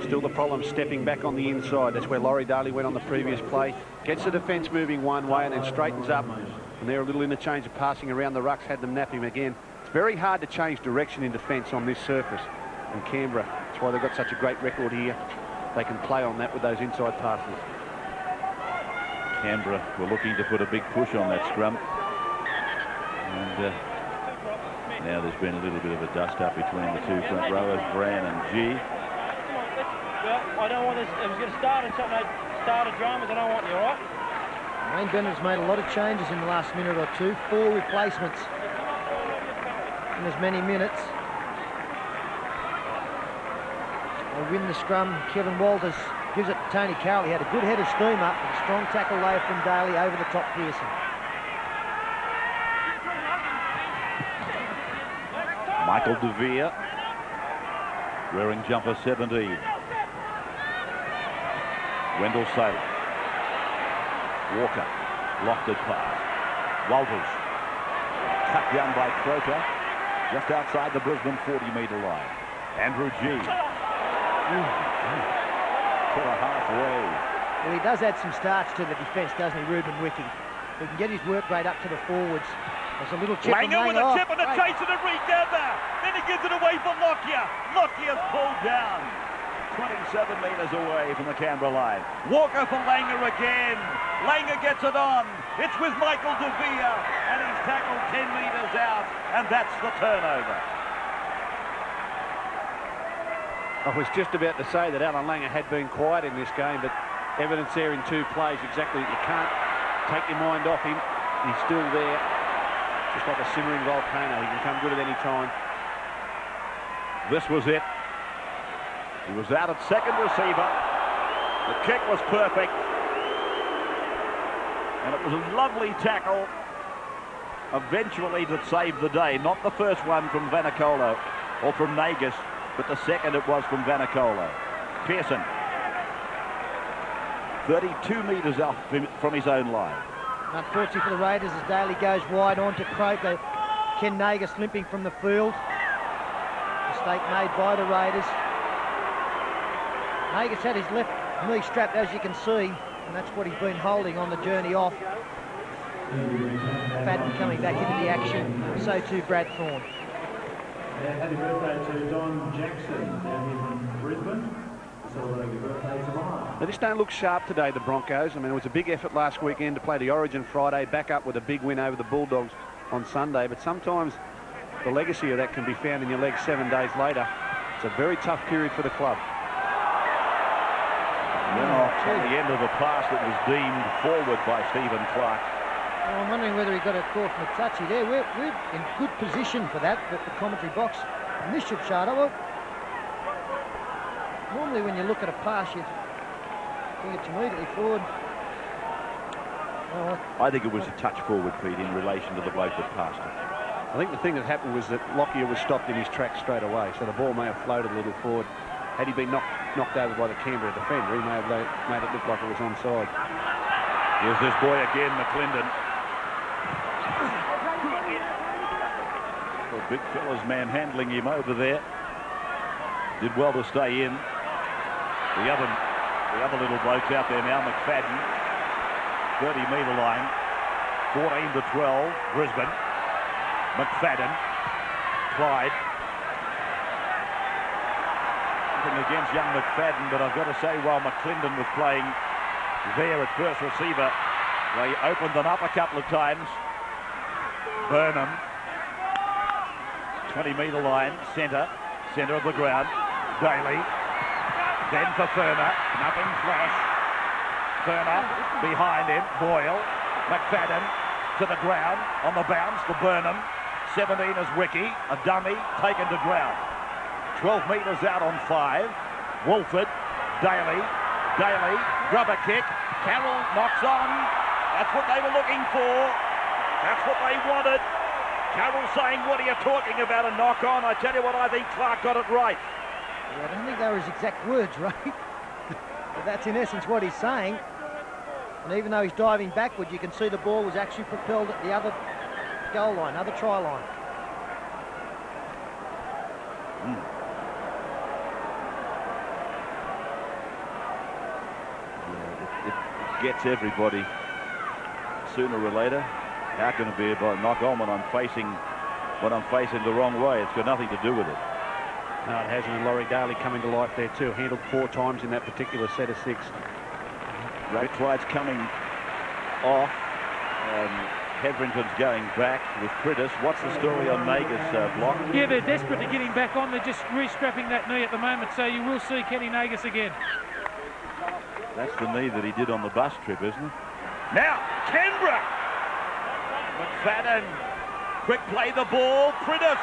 Still the problem stepping back on the inside. That's where Laurie Daly went on the previous play. Gets the defence moving one way and then straightens up. And there a little interchange of passing around the rucks had them nap him again. Very hard to change direction in defence on this surface in Canberra. That's why they've got such a great record here. They can play on that with those inside passes. Canberra were looking to put a big push on that scrum. And now there's been a little bit of a dust-up between the two front rowers, Bran and G. Well, I don't want this. I was going to start on something. Started dramas. I don't want you, all right? Wayne Bennett's made a lot of changes in the last minute or two. 4 replacements in as many minutes. They win the scrum. Kevin Walters gives it to Tony Carroll. He had a good head of steam up. A strong tackle there from Daly over the top Pearson. Michael De Vere wearing jumper 17. Wendell Saylor. Walker locked it past. Walters cut down by Croker just outside the Brisbane 40-metre line. Andrew G. To the halfway. Well, he does add some starch to the defence, doesn't he, Ruben Wiki? He can get his work rate up to the forwards. There's a little chip. Langer with a chip and a chase and a regather. Then he gives it away for Lockyer. Lockyer's pulled down. 27 metres away from the Canberra line. Walker for Langer again. Langer gets it on. It's with Michael De Vere, and he's tackled 10 metres out, and that's the turnover. I was just about to say that Alan Langer had been quiet in this game, but evidence there in 2 plays exactly that you can't take your mind off him. He's still there, just like a simmering volcano. He can come good at any time. This was it. He was out at second receiver. The kick was perfect. And it was a lovely tackle eventually to save the day. Not the first one from Vanacola or from Nagus, but the second it was from Vanacola. Pearson, 32 metres out from his own line. Unfortunately for the Raiders as Daly goes wide on to Croker. Ken Nagus limping from the field. Mistake made by the Raiders. Nagus had his left knee strapped, as you can see, and that's what he's been holding on the journey off. Fadden coming back into the action, so too Brad Thorne. Happy birthday to Don Jackson down here from Brisbane. Celebrating your birthday tomorrow. They just don't look sharp today, the Broncos. I mean, it was a big effort last weekend to play the Origin Friday, back up with a big win over the Bulldogs on Sunday, but sometimes the legacy of that can be found in your legs 7 days later. It's a very tough period for the club. At the end of the pass that was deemed forward by Stephen Clark. Well, I'm wondering whether he got a call from Matachi there. We're in good position for that, but the commentary box, and this should show it. Well, normally when you look at a pass, you think it's immediately forward. Well, I think it was a touch forward, Pete, in relation to the bloke that passed it. I think the thing that happened was that Lockyer was stopped in his tracks straight away, so the ball may have floated a little forward. Had he been knocked over by the Canberra defender, he may have made it look like it was onside. Here's this boy again, McClendon. The big fella's manhandling him over there. Did well to stay in. The other little bloke's out there now, McFadden. 30-metre line. 14-12, Brisbane. McFadden. Clyde. something against young McFadden, but I've got to say, while McClendon was playing there at first receiver, they opened them up a couple of times. Burnham, 20-metre line, centre of the ground. Daly, then for Furner, nothing flash. Furner behind him, Boyle, McFadden to the ground, on the bounce to Burnham. 17 is Wiki, a dummy, taken to ground. 12 metres out on 5. Wolford, Daly, rubber kick. Carroll knocks on. That's what they were looking for. That's what they wanted. Carroll saying, what are you talking about, a knock on? I tell you what, I think Clark got it right. Well, I don't think they were his exact words, right? But that's in essence what he's saying. And even though he's diving backward, you can see the ball was actually propelled at the other goal line, other try line. It gets everybody sooner or later. How can it be about a knock on when I'm facing the wrong way? It's got nothing to do with it. No, it hasn't, and Laurie Daly coming to life there too. Handled 4 times in that particular set of 6. Clyde's coming off. Hetherington's going back with Priddis. What's the story on Nagus block? Yeah, they're desperate to get him back on. They're just restrapping that knee at the moment, so you will see Kenny Nagus again. That's the knee that he did on the bus trip, isn't it? Now, Canberra. McFadden. Quick play the ball. Priddis.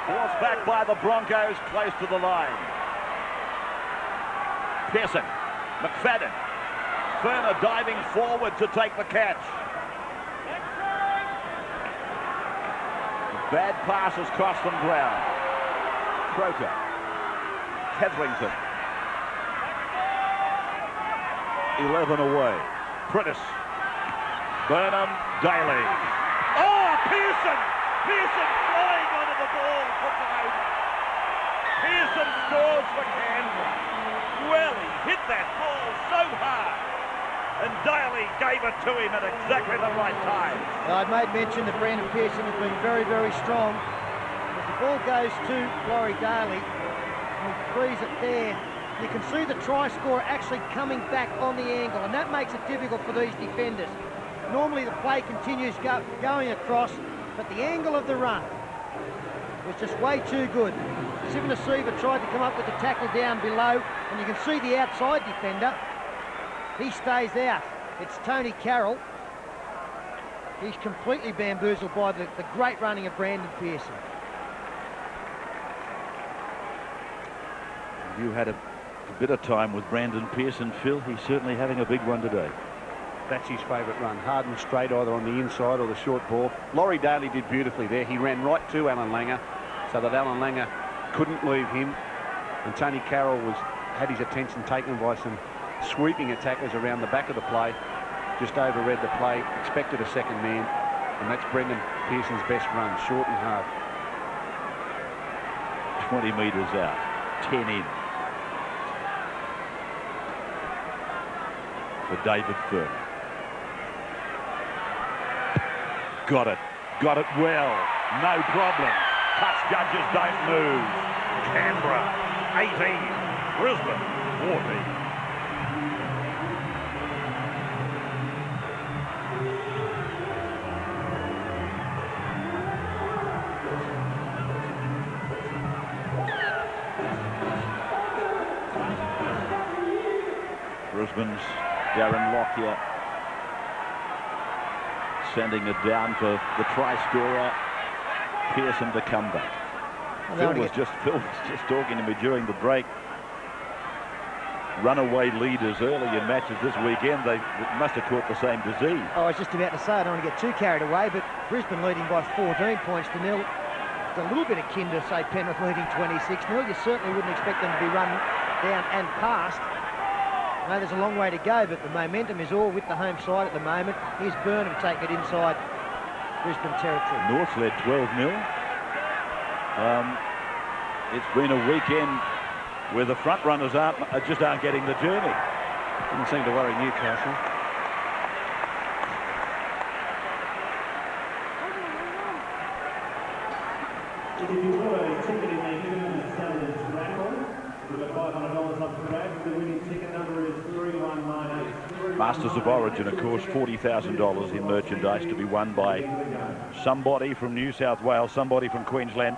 Forced back by the Broncos, close to the line. Pearson. McFadden. Furner diving forward to take the catch. Bad passes cost them ground. Croker. Hetherington. 11 away. Priddis. Burnham. Daly. Oh, Pearson! Pearson flying onto the ball, puts it over. Pearson scores for Canberra. Well, he hit that ball so hard. And Daly gave it to him at exactly the right time. I'd made mention that Brandon Pearson has been very, very strong. As the ball goes to Laurie Daly, and he frees it there, you can see the try scorer actually coming back on the angle, and that makes it difficult for these defenders. Normally the play continues going across, but the angle of the run was just way too good. Sivanasiva tried to come up with the tackle down below, and you can see the outside defender. He stays out. It's Tony Carroll. He's completely bamboozled by the great running of Brandon Pearson. You had a bit of time with Brandon Pearson, Phil. He's certainly having a big one today. That's his favourite run. Hard and straight, either on the inside or the short ball. Laurie Daly did beautifully there. He ran right to Alan Langer so that Alan Langer couldn't leave him. And Tony Carroll had his attention taken by some sweeping attackers around the back of the play. Just overread the play, expected a second man, and that's Brendan Pearson's best run, short and hard. 20 metres out, 10 in. For David Furner. Got it well, no problem. Touch judges don't move. Canberra, 18, Brisbane, 14. Brisbane's Darren Lockyer sending it down for the try scorer Pearson to come back. Phil was just talking to me during the break. Runaway leaders early in matches this weekend, they must have caught the same disease. I was just about to say, I don't want to get too carried away, but Brisbane leading by 14 points to nil. It's a little bit akin to, say, Penrith leading 26-0. You certainly wouldn't expect them to be run down and past. I know there's a long way to go, but the momentum is all with the home side at the moment. Here's Burnham taking it inside Brisbane territory. North's led 12-0. It's been a weekend where the front runners just aren't getting the journey. Doesn't seem to worry Newcastle. If you bought a ticket in the human Saturday raffle, we've got $500 up for grabs. The winning ticket number is 3198. Masters of Origin, of course, $40,000 in merchandise to be won by somebody from New South Wales, somebody from Queensland.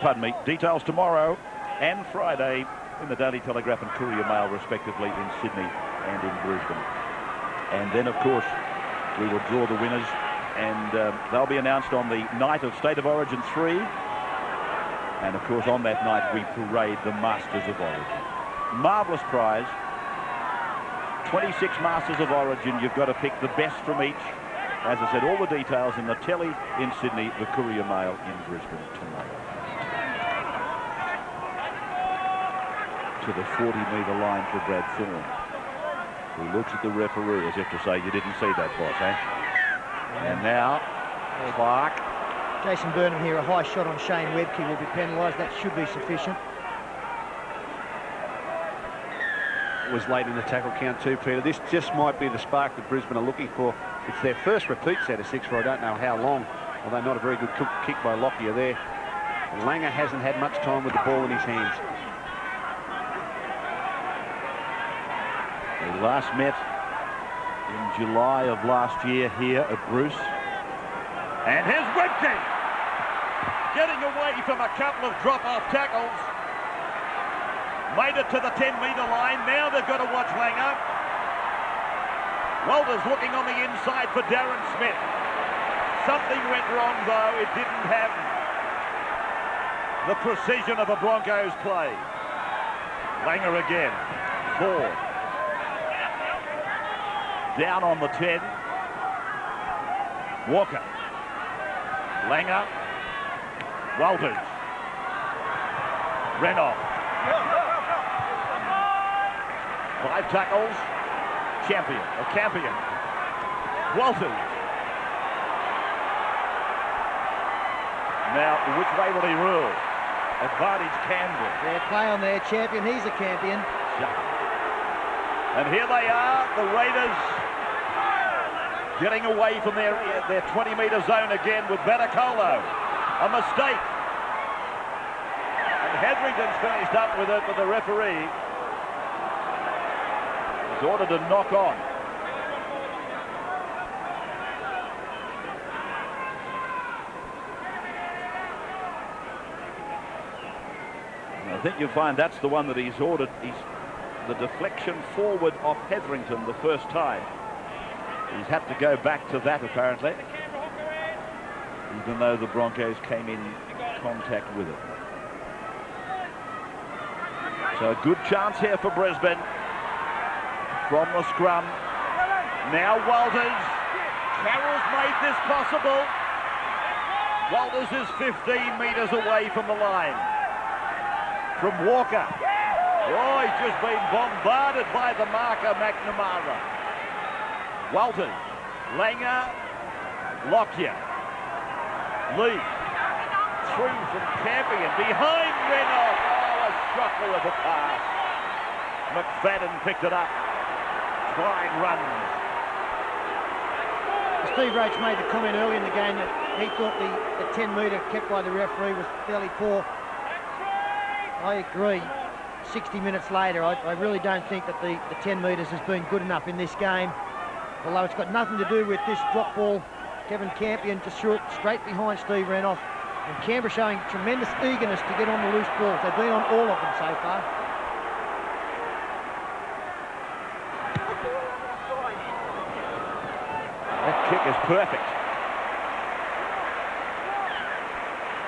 Pardon me. Details tomorrow and Friday in the Daily Telegraph and Courier Mail, respectively, in Sydney and in Brisbane. And then, of course, we will draw the winners, and they'll be announced on the night of State of Origin 3. And, of course, on that night, we parade the Masters of Origin. Marvellous prize. 26 Masters of Origin. You've got to pick the best from each. As I said, all the details in the Telly in Sydney, the Courier Mail in Brisbane tomorrow. To the 40-metre line for Brad Thorne, who looks at the referee as if to say, you didn't see that, boss, eh? And now, Clark. Jason Burnham here, a high shot on Shane Webke will be penalised. That should be sufficient. It was late in the tackle count too, Peter. This just might be the spark that Brisbane are looking for. It's their first repeat set of 6 for I don't know how long, although not a very good kick by Lockyer there. And Langer hasn't had much time with the ball in his hands. They last met in July of last year here at Bruce. And here's Webke getting away from a couple of drop-off tackles. Made it to the 10-metre line. Now they've got to watch Langer. Walters looking on the inside for Darren Smith. Something went wrong, though. It didn't have the precision of a Broncos play. Langer again. 4. Down on the 10. Walker. Langer. Walters. Renoff. 5 tackles. Campion. Walters. Now, which way will he rule? Advantage Canberra. Fair play on there, Champion. He's a Campion. And here they are, the Raiders getting away from their 20-metre zone again with Batakolo. A mistake. And Hetherington's finished up with it, but the referee is ordered to knock on. And I think you'll find that's the one that he's ordered. He's the deflection forward off Hetherington the first time. He's had to go back to that, apparently, even though the Broncos came in contact with it. So a good chance here for Brisbane from the scrum. Now Walters. Carroll's made this possible. Walters is 15 metres away from the line. From Walker. Oh, he's just been bombarded by the marker, McNamara. Walters, Langer, Lockyer, Lee, 3 from Campion, behind Renoff. Oh, a shocker of a pass. McFadden picked it up. Twine runs. Steve Roach made the comment early in the game that he thought the 10-metre kept by the referee was fairly poor. I agree. 60 minutes later, I really don't think that the 10 metres has been good enough in this game. Although it's got nothing to do with this drop ball. Kevin Campion just threw it straight behind Steve Renoff. And Canberra showing tremendous eagerness to get on the loose balls. They've been on all of them so far. That kick is perfect.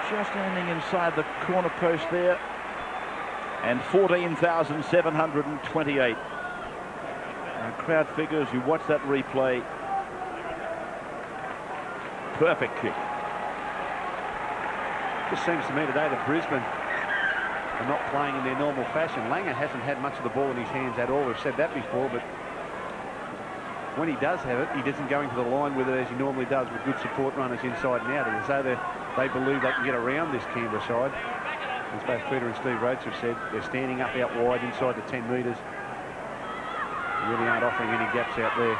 Just landing inside the corner post there. And 14,728. Now, crowd figures, you watch that replay. Perfect kick. Just seems to me today that Brisbane are not playing in their normal fashion. Langer hasn't had much of the ball in his hands at all. We've said that before, but when he does have it, he doesn't go into the line with it as he normally does with good support runners inside and out. And so they believe they can get around this Canberra side. As both Peter and Steve Rhodes have said, they're standing up out wide inside the 10 metres. Really aren't offering any gaps out there.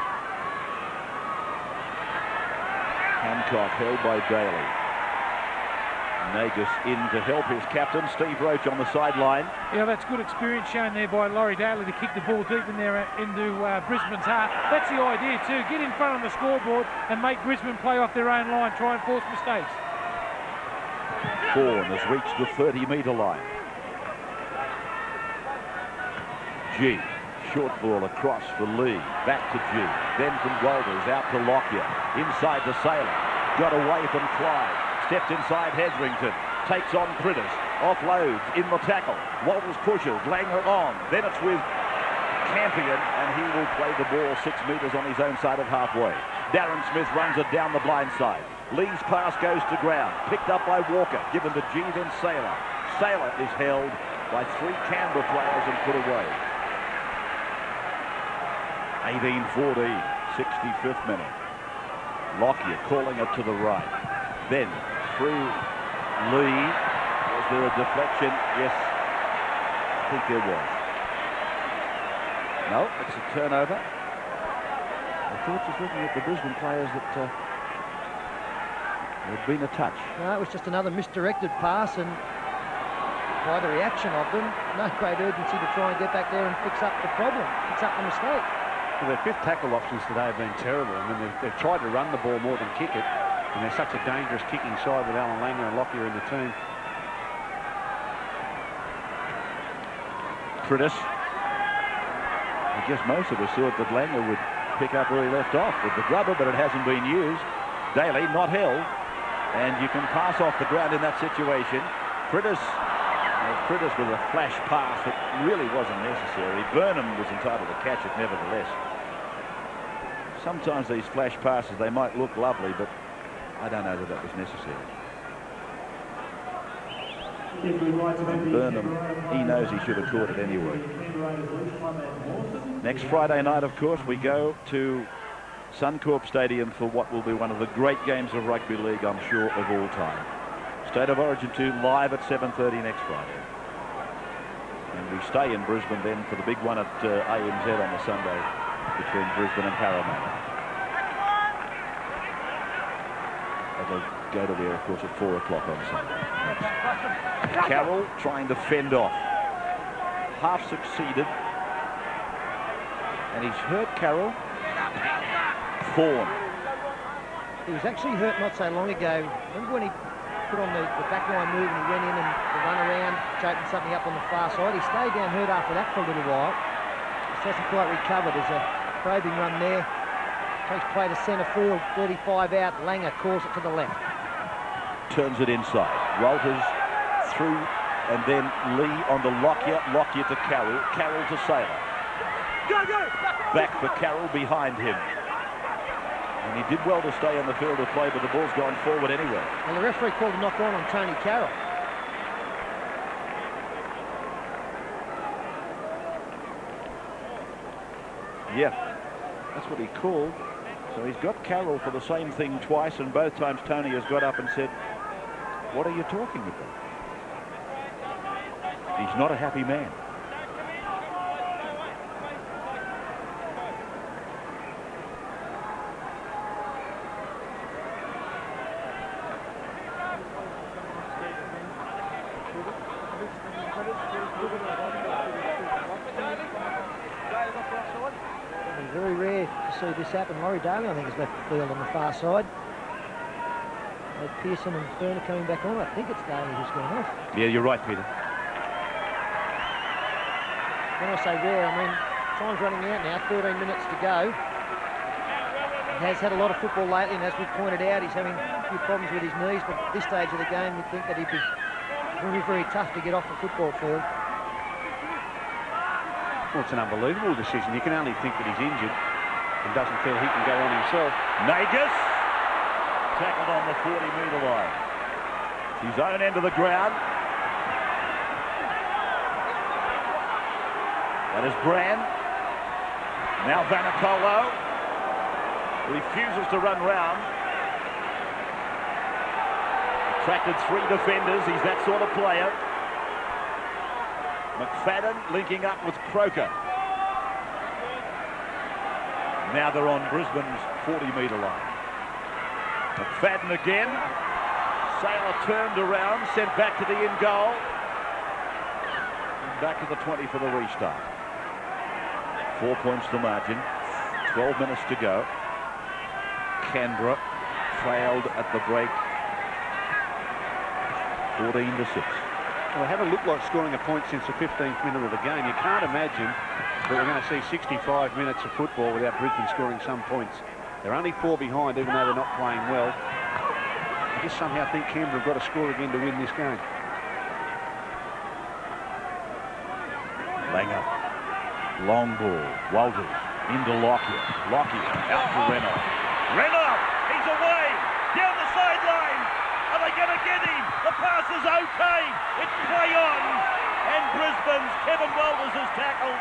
Hancock held by Daly. Nagus in to help his captain, Steve Roach, on the sideline. Yeah, that's good experience shown there by Laurie Daly to kick the ball deep in there into Brisbane's half. That's the idea too. Get in front of the scoreboard and make Brisbane play off their own line, try and force mistakes. Fawn has reached the 30-metre line. G, short ball across for Lee, back to G, then from Walters out to Lockyer, inside to Saylor, got away from Clyde, stepped inside Hetherington, takes on Critters, offloads in the tackle, Walters pushes, Langer on, then it's with Campion, and he will play the ball 6 metres on his own side of halfway. Darren Smith runs it down the blind side. Lee's pass goes to ground, picked up by Walker, given to G, then Saylor. Saylor is held by 3 Canberra players and put away. 18-14, 65th minute. Lockyer calling it to the right. Then through Lee. Was there a deflection? Yes, I think there was. No, it's a turnover. I thought just looking at the Brisbane players that there had been a touch. No, it was just another misdirected pass, and by the reaction of them, no great urgency to try and get back there and fix up the problem, fix up the mistake. Well, their fifth tackle options today have been terrible. I mean, they've tried to run the ball more than kick it, and they're such a dangerous kicking side with Alan Langer and Lockyer in the team. Critters. I guess most of us thought that Langer would pick up where he left off with the grubber, but it hasn't been used. Daly not held, and you can pass off the ground in that situation. Critters with a flash pass that really wasn't necessary. Burnham was entitled to catch it nevertheless. Sometimes these flash passes, they might look lovely, but I don't know that that was necessary. Burnham, he knows he should have caught it anyway. Next Friday night, of course, we go to Suncorp Stadium for what will be one of the great games of rugby league, I'm sure, of all time. State of Origin 2 live at 7:30 next Friday. And we stay in Brisbane then for the big one at ANZ on the Sunday between Brisbane and Parramatta. They'll go to there, of course, at 4 o'clock on Sunday. Carroll trying to fend off. Half succeeded. And he's hurt Carroll. Fawn. He was actually hurt not so long ago. Remember when he put on the backline move and he went in and the run around, opened something up on the far side? He stayed down hurt after that for a little while. Just hasn't quite recovered. There's a probing run there. Takes play to centre field, 35 out. Langer calls it to the left. Turns it inside. Walters through, and then Lee on the Lockyer. Lockyer to Carroll. Carroll to Saylor. Back for Carroll behind him. And he did well to stay on the field of play, but the ball's gone forward anyway. Well, the referee called a knock on Tony Carroll. Yeah, that's what he called. So he's got Carroll for the same thing twice, and both times Tony has got up and said, "What are you talking about?" He's not a happy man. Very rare to see this happen. Laurie Daly, I think, has left the field on the far side. With Pearson and Ferner coming back on. I think it's Daly who's gone off. Yeah, you're right, Peter. When I say rare, I mean time's running out now, 13 minutes to go. He has had a lot of football lately, and as we pointed out, he's having a few problems with his knees, but at this stage of the game, you'd think that he'd be very, very tough to get off the football field. Well, it's an unbelievable decision. You can only think that he's injured and doesn't feel he can go on himself. Nagus tackled on the 40-metre line. His own end of the ground. That is Brand. Now Vanicolo refuses to run round. Attracted 3 defenders. He's that sort of player. McFadden linking up with Croker. Now they're on Brisbane's 40-metre line. McFadden again. Sailor turned around, sent back to the in goal. Back to the 20 for the restart. 4 points the margin. 12 minutes to go. Canberra trailed at the break 14-6. Well, they haven't looked like scoring a point since the 15th minute of the game. You can't imagine that we're going to see 65 minutes of football without Brisbane scoring some points. They're only 4 behind, even though they're not playing well. I just somehow think Canberra have got to score again to win this game. Langer, long ball, Walters into Lockyer. Lockyer out to Renoff. Renoff, he's away, down the sideline. Are they going to get him? The pass is okay. It's play on. And Brisbane's Kevin Walters is tackled.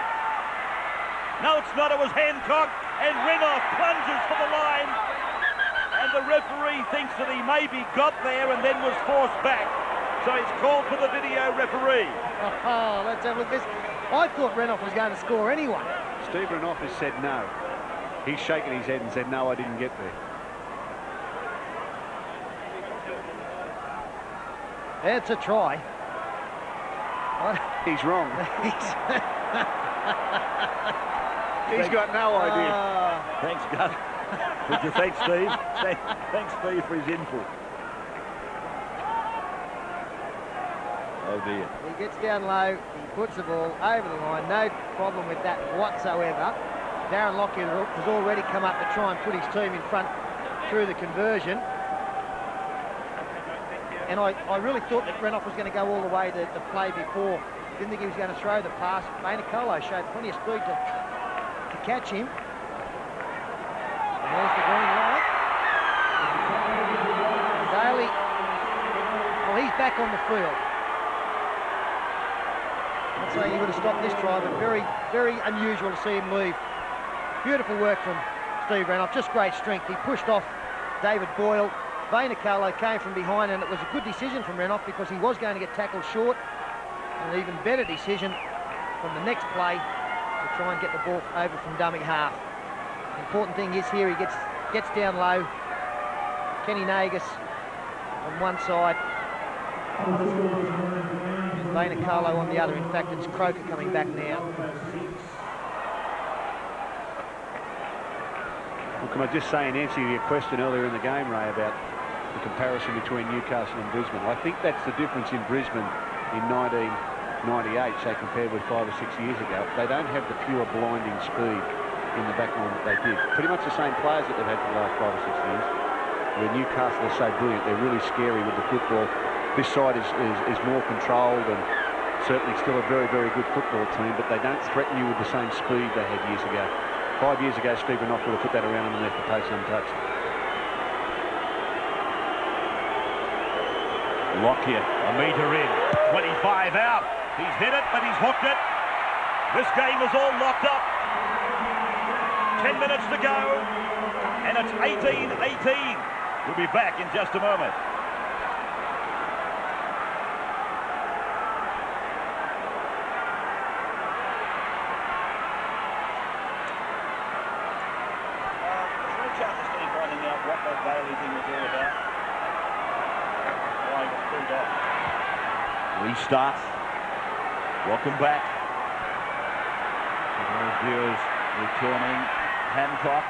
No, it's not. It was Hancock. And Renoff plunges for the line. And the referee thinks that he maybe got there and then was forced back. So he's called for the video referee. Oh, let's have a look at this. I thought Renoff was going to score anyway. Steve Renoff has said no. He's shaking his head and said, no, I didn't get there. It's a try. He's wrong. He's got no idea. Thanks, Gus. Would you thank Steve? Thanks, Steve, for his input. Oh, dear. He gets down low, he puts the ball over the line, no problem with that whatsoever. Darren Lockyer has already come up to try and put his team in front through the conversion. And I really thought that Renoff was going to go all the way the play before. Didn't think he was going to throw the pass. Vainikolo showed plenty of speed to catch him. And there's the green light. Daly, well, he's back on the field. I'm not saying he would have stopped this try, but very, very unusual to see him leave. Beautiful work from Steve Renoff, just great strength. He pushed off David Boyle. Vainikolo came from behind, and it was a good decision from Renoff because he was going to get tackled short. An even better decision from the next play to try and get the ball over from dummy half. The important thing is here he gets down low. Kenny Nagus on one side. Vainikolo on the other. In fact, it's Croker coming back now. Well, can I just say in answer to your question earlier in the game, Ray, about the comparison between Newcastle and Brisbane, I think that's the difference in Brisbane in 1998, say compared with 5 or 6 years ago. They don't have the pure blinding speed in the back line that they did. Pretty much the same players that they've had for the last 5 or 6 years. Where Newcastle are so brilliant, they're really scary with the football. This side is more controlled and certainly still a very, very good football team, but they don't threaten you with the same speed they had years ago. 5 years ago, Steve Renoff would have put that around underneath the post untouched. Lockyer, a metre in, 25 out. He's hit it, but he's hooked it. This game is all locked up. 10 minutes to go, and it's 18-18. We'll be back in just a moment. There's no chance of Steve finding out what that Bailey thing was all about. Why he got pulled off. Restart. Welcome back. Those viewers returning. Hancock.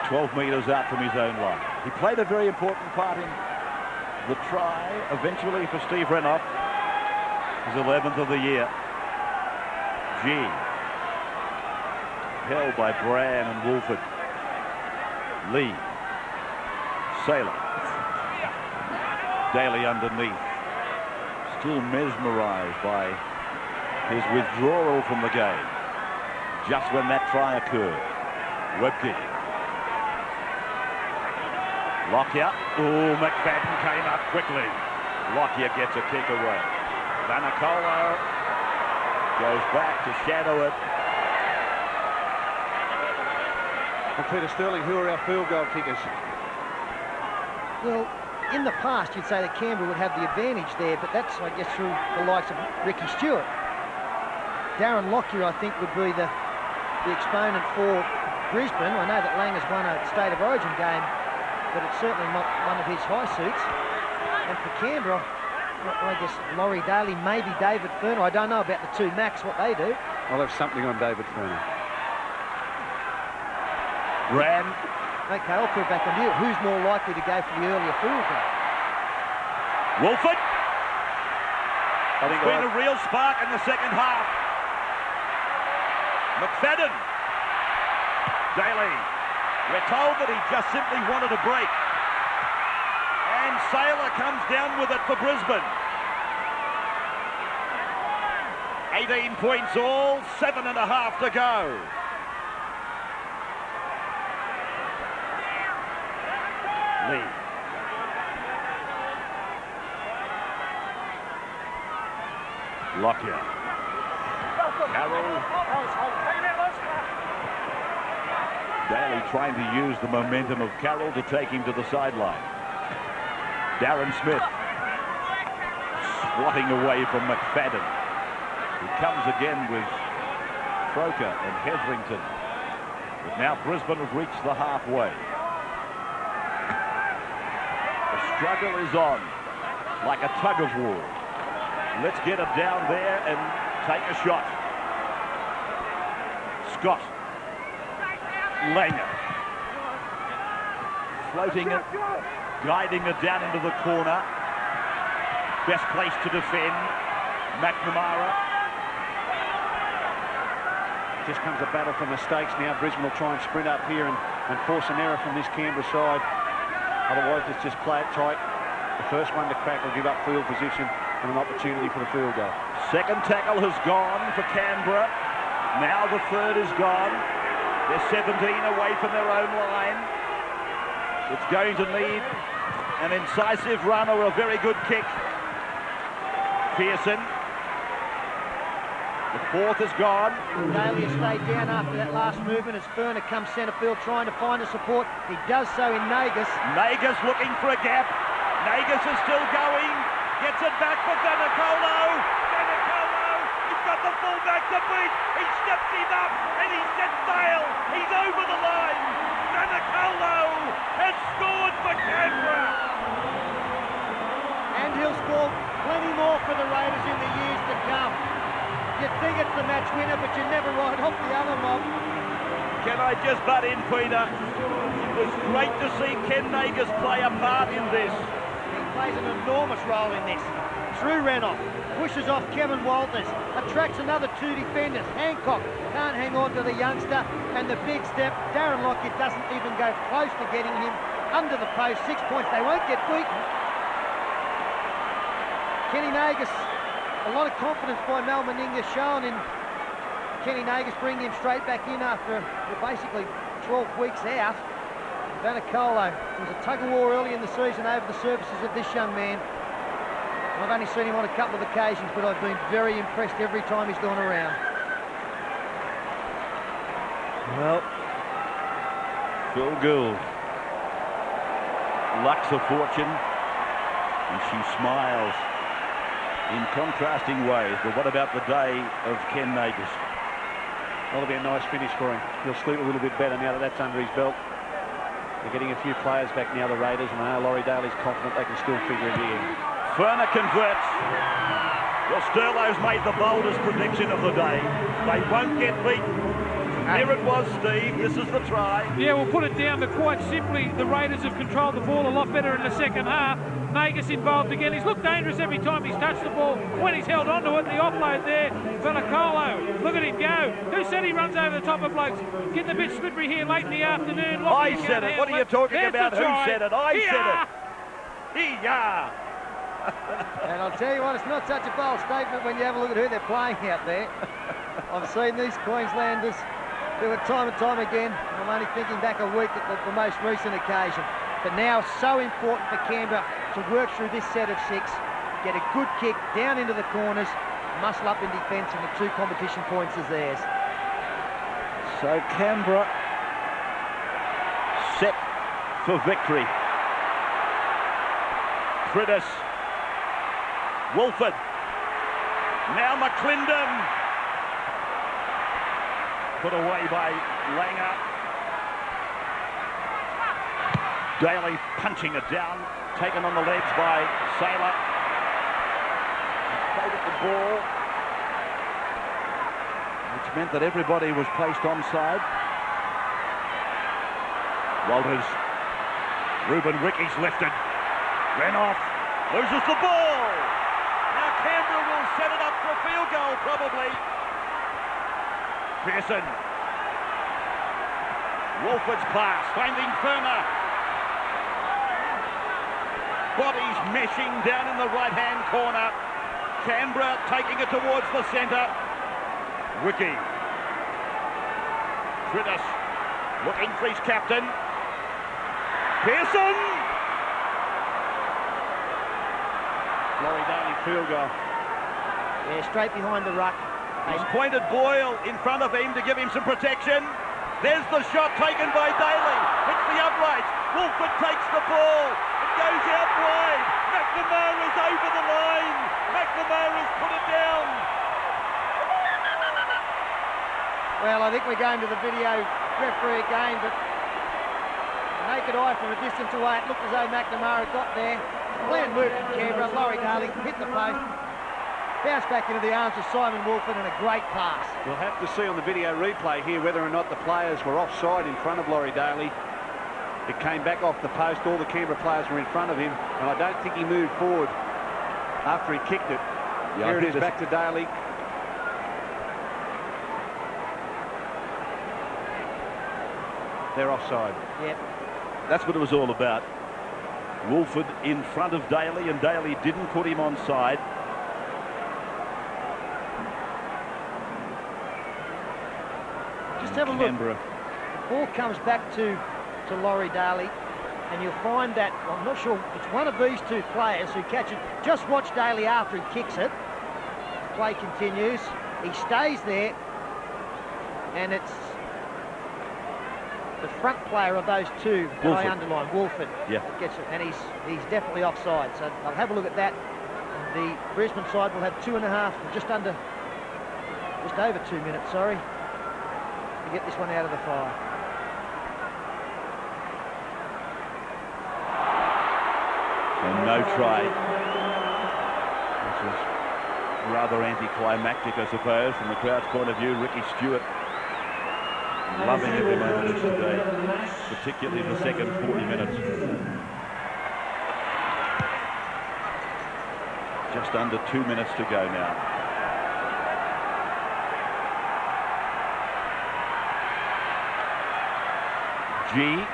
12 metres out from his own line. He played a very important part in the try, eventually for Steve Renoff. His 11th of the year. G. Held by Bran and Wolford. Lee. Sailor. Daly underneath. Still mesmerised by his withdrawal from the game. Just when that try occurred. Webke. Lockyer. Oh, McFadden came up quickly. Lockyer gets a kick away. Vainikolo goes back to shadow it. Well, Peter Sterling, who are our field goal kickers? Well, in the past, you'd say that Canberra would have the advantage there, but that's, I guess, through the likes of Ricky Stewart. Darren Lockyer, I think, would be the exponent for Brisbane. I know that Lang has won a State of Origin game but it's certainly not one of his high suits. And for Canberra, I guess Laurie Daly, maybe David Furner. I don't know about the two Macs, what they do. I'll have something on David Furner. Ran. Okay, I'll put it back on you. Who's more likely to go for the earlier field goal? Wolford. I think It's been a real spark in the second half. McFadden. Daly. We're told that he just simply wanted a break. And Saylor comes down with it for Brisbane. 18 points all, 7.5 to go. Lee. Lockyer. Carroll. Daly trying to use the momentum of Carroll to take him to the sideline. Darren Smith swatting away from McFadden. He comes again with Croker and Hetherington. But now Brisbane have reached the halfway. The struggle is on, like a tug of war. Let's get it down there and take a shot. Scott. Langer. Floating it, guiding it down into the corner. Best place to defend. McNamara. Just comes a battle for mistakes now. Brisbane will try and sprint up here and force an error from this Canberra side. Otherwise, let's just play it tight. The first one to crack will give up field position and an opportunity for the field goal. Second tackle has gone for Canberra. Now the third is gone. They're 17 away from their own line. It's going to need an incisive run or a very good kick. Pearson. The fourth is gone. Daly has stayed down after that last movement as Furner comes centre field trying to find a support. He does so in Nagus. Nagus looking for a gap. Nagus is still going. Gets it back for Danicolo. Danicolo, he's got the fullback to beat. He steps him up and he sets sail. He's over the line. Danicolo has scored for Canberra. And he'll score plenty more for the Raiders in the years to come. You think it's the match winner, but you never write off the other mob. Can I just butt in, Peter? It was great to see Ken Nagus play a part in this. He plays an enormous role in this. Through Renoff, pushes off Kevin Walters, attracts another two defenders. Hancock can't hang on to the youngster, and the big step, Darren Lockyer doesn't even go close to getting him under the post. 6 points, they won't get beaten. Kenny Nagus, a lot of confidence by Mal Meninga shown in Kenny Nagus, bringing him straight back in after basically 12 weeks out. Danicolo, it was a tug-of-war early in the season over the services of this young man. I've only seen him on a couple of occasions, but I've been very impressed every time he's gone around. Well, Phil Gould, luck's a fortune, and she smiles in contrasting ways. But what about the day of Ken Nagus? That'll be a nice finish for him. He'll sleep a little bit better now that that's under his belt. They're getting a few players back now, the Raiders, and I know Laurie Daly's confident they can still figure it in. Furner converts. Well, Sterlo's made the boldest prediction of the day. They won't get beaten. Here it was, Steve. This is the try. Yeah, we'll put it down to quite simply the Raiders have controlled the ball a lot better in the second half. Nagus involved again. He's looked dangerous every time he's touched the ball. When he's held onto it, the offload there. Danicolo, look at him go. Who said he runs over the top of blokes? Getting a bit slippery here late in the afternoon. I said it. What are you talking about? Who said it? I said it. Yeah. And I'll tell you what, it's not such a bold statement when you have a look at who they're playing out there. I've seen these Queenslanders do it time and time again. I'm only thinking back a week at the most recent occasion. But now so important for Canberra to work through this set of 6, get a good kick down into the corners, muscle up in defence, and the 2 competition points is theirs. So Canberra set for victory. Priddis. Wolford. Now McClendon. Put away by Langer. Daly punching it down, taken on the legs by Saylor. Played at the ball, which meant that everybody was placed onside. Walters, Ruben Ricky's lifted, ran off, loses the ball. Now Canberra will set it up for a field goal probably. Pearson, Wolford's pass, finding Firma. Bodies meshing down in the right-hand corner. Canberra taking it towards the centre. Wiki. Critis looking for his captain. Pearson! Laurie Daly field goal. Yeah, straight behind the ruck. He's pointed Boyle in front of him to give him some protection. There's the shot taken by Daly. Hits the uprights. Wolford takes the ball. It goes out wide. McNamara's over the line. McNamara's put it down. Well, I think we're going to the video referee again, but the naked eye from a distance away, it looked as though McNamara got there. Brilliant move from Canberra. Laurie Daly hit the post. Bounced back into the arms of Simon Wolford and a great pass. We'll have to see on the video replay here whether or not the players were offside in front of Laurie Daly. It came back off the post. All the Canberra players were in front of him, and I don't think he moved forward after he kicked it. Yeah, here it is, back to Daly. They're offside. Yep. That's what it was all about. Wolford in front of Daly, and Daly didn't put him onside. Just have a look. The ball comes back to Laurie Daly, and you'll find that, well, I'm not sure, it's one of these two players who catch it. Just watch Daly after he kicks it. Play continues. He stays there, and it's the front player of those two that I underline, Wolford. Yeah. Gets it, and he's definitely offside. So I'll have a look at that. The Brisbane side will have 2.5, just over 2 minutes, sorry, to get this one out of the fire. And no try. This is rather anticlimactic, I suppose, from the crowd's point of view. Ricky Stewart loving every moment of today, particularly the second 40 minutes. Just under 2 minutes to go now. G.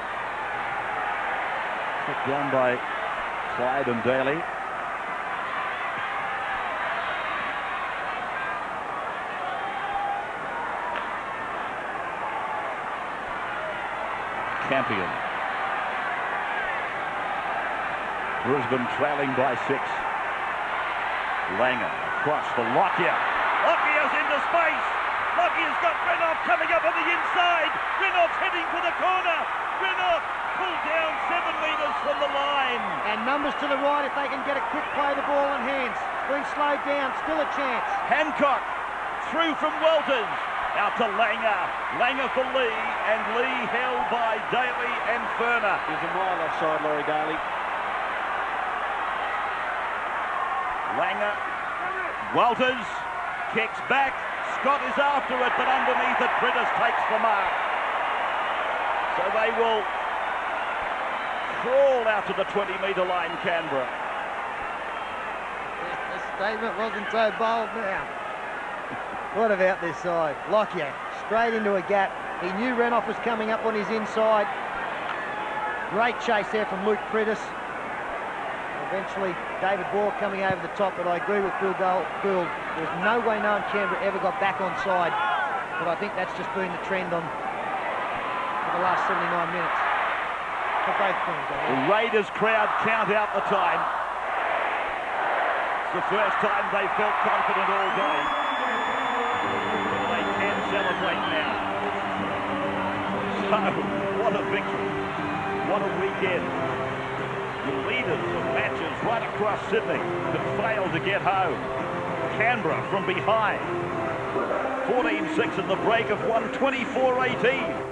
Put down by Clyde and Daly. Campion. Brisbane trailing by 6. Langer across for Lockyer. Lockyer's into space. Lockyer's got Renoff coming up on the inside. Renoff's heading for the corner. Renoff pulled down 7 metres from the line. And numbers to the right if they can get a quick play the ball in hands. Being slowed down, still a chance. Hancock through from Walters. Out to Langer. Langer for Lee, and Lee held by Daly and Firma. There's a mile offside, Laurie Daly. Langer. Walters kicks back. Scott is after it, but underneath it, Critis takes the mark. So they will crawl out to the 20-metre line, Canberra. The statement wasn't so bold now. What about this side? Lockyer straight into a gap. He knew Renoff was coming up on his inside. Great chase there from Luke Critis. Eventually, David Boyle coming over the top, but I agree with Bill Gould. There's no way known Canberra ever got back on side, but I think that's just been the trend for the last 79 minutes for both teams. The Raiders crowd count out the time. It's the first time they felt confident all day. They can celebrate now. So, what a victory. What a weekend. The leaders of matches right across Sydney that failed to get home. Canberra from behind. 14-6 at the break have won 24-18.